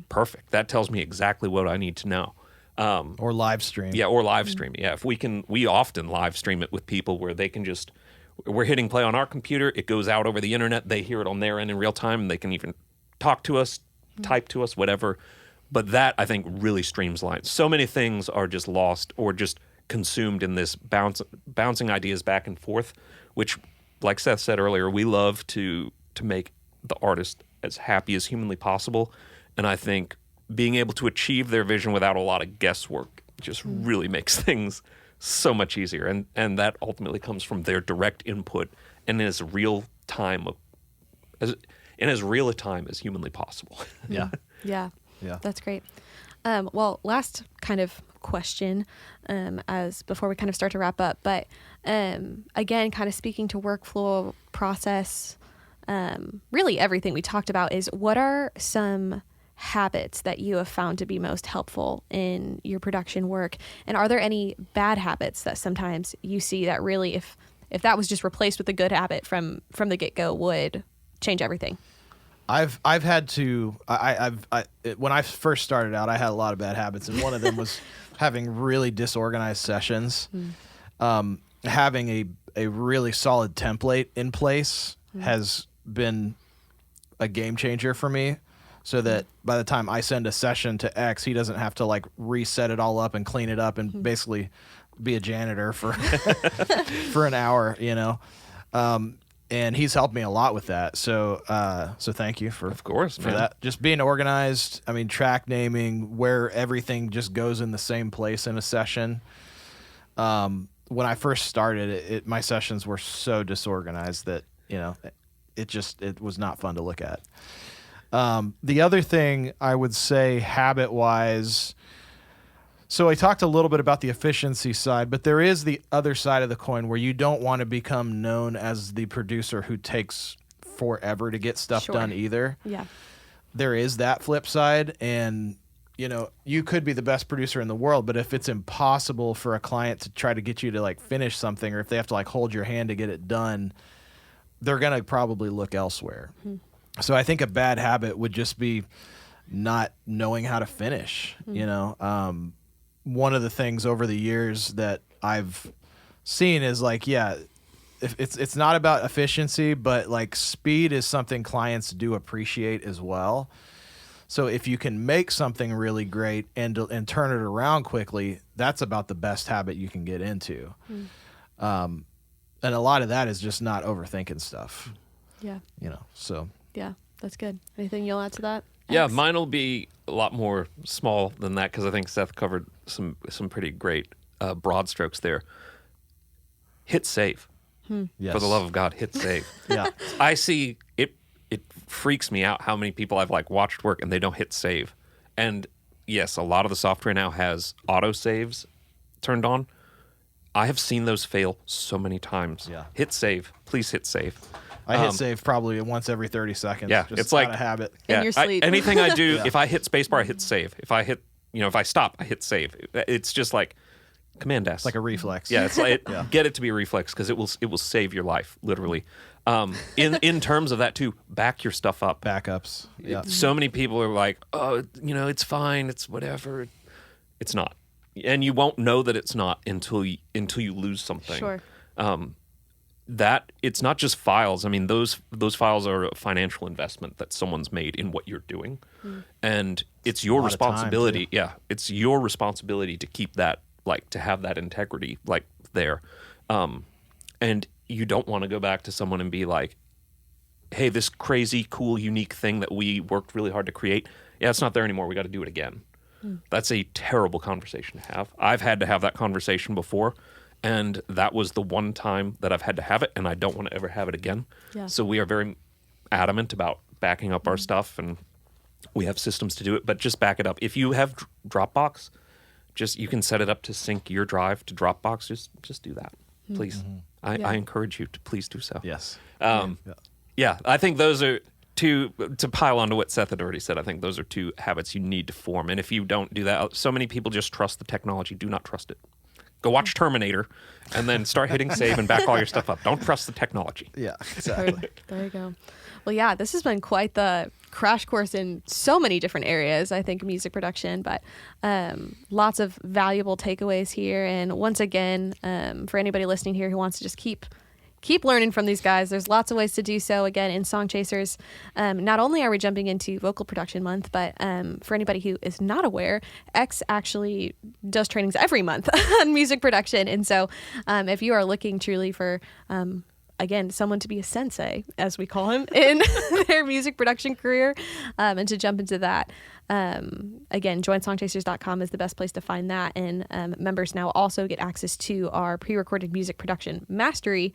Perfect. That tells me exactly what I need to know. Or live stream. Yeah, or live streaming. Yeah, we often live stream it with people where they can just, we're hitting play on our computer, it goes out over the internet, they hear it on their end in real time, and they can even talk to us, type to us, whatever. But that, I think, really streamlines. So many things are just lost or just consumed in this bouncing ideas back and forth, which, like Seth said earlier, we love to make the artist as happy as humanly possible. And I think being able to achieve their vision without a lot of guesswork just really makes things so much easier. And that ultimately comes from their direct input and in as real a time as humanly possible. Yeah. Yeah. Yeah. That's great. Well, last kind of question as before we kind of start to wrap up, but again, kind of speaking to workflow process, really everything we talked about is, what are some habits that you have found to be most helpful in your production work? And are there any bad habits that sometimes you see that really, if that was just replaced with a good habit from the get-go, would change everything? I've had to, when I first started out, I had a lot of bad habits, and one of them was having really disorganized sessions. Having a really solid template in place has been a game changer for me, so that by the time I send a session to X, he doesn't have to like reset it all up and clean it up and basically be a janitor for for an hour, and he's helped me a lot with that. So thank you for that. Just being organized. I mean, track naming, where everything just goes in the same place in a session. When I first started, my sessions were so disorganized that, it was not fun to look at. The other thing I would say habit-wise, so I talked a little bit about the efficiency side, but there is the other side of the coin where you don't want to become known as the producer who takes forever to get stuff done either. Yeah. There is that flip side, and you could be the best producer in the world, but if it's impossible for a client to try to get you to like finish something, or if they have to like hold your hand to get it done, they're going to probably look elsewhere. So I think a bad habit would just be not knowing how to finish. You know, one of the things over the years that I've seen is like, if it's not about efficiency, but like speed is something clients do appreciate as well. So if you can make something really great and turn it around quickly, that's about the best habit you can get into. And a lot of that is just not overthinking stuff. Yeah. You know, so. Yeah, that's good. Anything you'll add to that? Yeah, X? mine will be a lot more small than that because I think Seth covered some pretty great broad strokes there. Hit save. Yes. For the love of God, hit save. Yeah. I see it. It freaks me out how many people I've like watched work and they don't hit save. And yes, a lot of the software now has auto saves turned on. I have seen those fail so many times. Yeah. Hit save. Please hit save. I hit save probably once every 30 seconds. Yeah, just it's like out of habit. In your sleep. Anything I do, if I hit spacebar, I hit save. If I hit, if I stop, I hit save. It's just like Command S. It's like a reflex. Yeah, it's like get it to be a reflex because it will save your life literally. In terms of that too, back your stuff up. Backups. Yeah. So many people are like, oh, it's fine, it's whatever. It's not, and you won't know that it's not until you lose something. Sure. That it's not just files. I mean, those files are a financial investment that someone's made in what you're doing, and it's your lot of time, responsibility. too. Yeah, it's your responsibility to keep that, like, to have that integrity, like, there. And you don't want to go back to someone and be like, hey, this crazy, cool, unique thing that we worked really hard to create, it's not there anymore. We got to do it again. That's a terrible conversation to have. I've had to have that conversation before, and that was the one time that I've had to have it, and I don't want to ever have it again. Yeah. So we are very adamant about backing up our stuff, and we have systems to do it, but just back it up. If you have Dropbox, you can set it up to sync your drive to Dropbox. Just do that, please. I encourage you to please do so. Yes. Yeah, I think those are two, to pile onto what Seth had already said, I think those are two habits you need to form. And if you don't do that, so many people just trust the technology. Do not trust it. Go watch Terminator and then start hitting save and back all your stuff up. Don't trust the technology. Yeah, exactly. There you go. Well, yeah, this has been quite the crash course in so many different areas, I think, music production, but lots of valuable takeaways here. And once again, for anybody listening here who wants to just keep learning from these guys, there's lots of ways to do so. Again, in Song Chasers, not only are we jumping into vocal production month, but for anybody who is not aware, X actually does trainings every month on music production. And so if you are looking truly for again, someone to be a sensei, as we call him, in their music production career, and to jump into that. Again, joinsongchasers.com is the best place to find that. And members now also get access to our pre-recorded music production mastery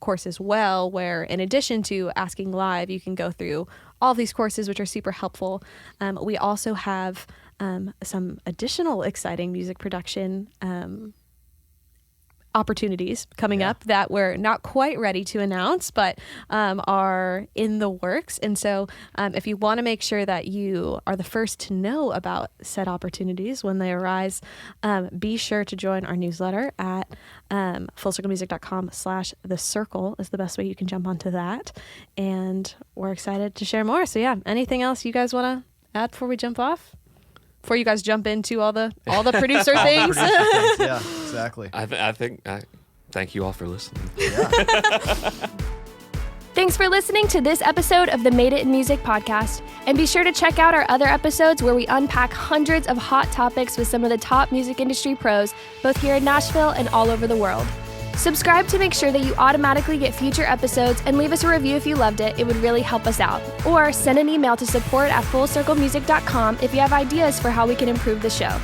course as well, where in addition to asking live, you can go through all of these courses, which are super helpful. We also have some additional exciting music production opportunities coming up that we're not quite ready to announce, but are in the works. And so if you want to make sure that you are the first to know about said opportunities when they arise, be sure to join our newsletter at fullcirclemusic.com/the circle is the best way you can jump onto that. And we're excited to share more. So yeah, anything else you guys want to add before we jump off? Before you guys jump into all the producer things. Yeah, exactly. Thank you all for listening. Yeah. Thanks for listening to this episode of the Made It in Music podcast. And be sure to check out our other episodes where we unpack hundreds of hot topics with some of the top music industry pros, both here in Nashville and all over the world. Subscribe to make sure that you automatically get future episodes, and leave us a review if you loved it. It would really help us out. Or send an email to support@fullcirclemusic.com if you have ideas for how we can improve the show.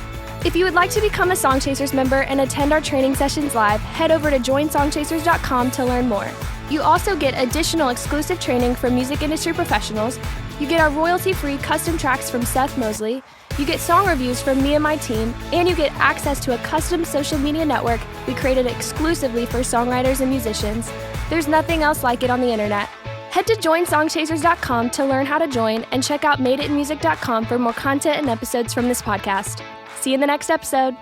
If you would like to become a Song Chasers member and attend our training sessions live, head over to joinsongchasers.com to learn more. You also get additional exclusive training from music industry professionals. You get our royalty-free custom tracks from Seth Mosley. You get song reviews from me and my team, and you get access to a custom social media network we created exclusively for songwriters and musicians. There's nothing else like it on the internet. Head to joinsongchasers.com to learn how to join, and check out madeitinmusic.com for more content and episodes from this podcast. See you in the next episode.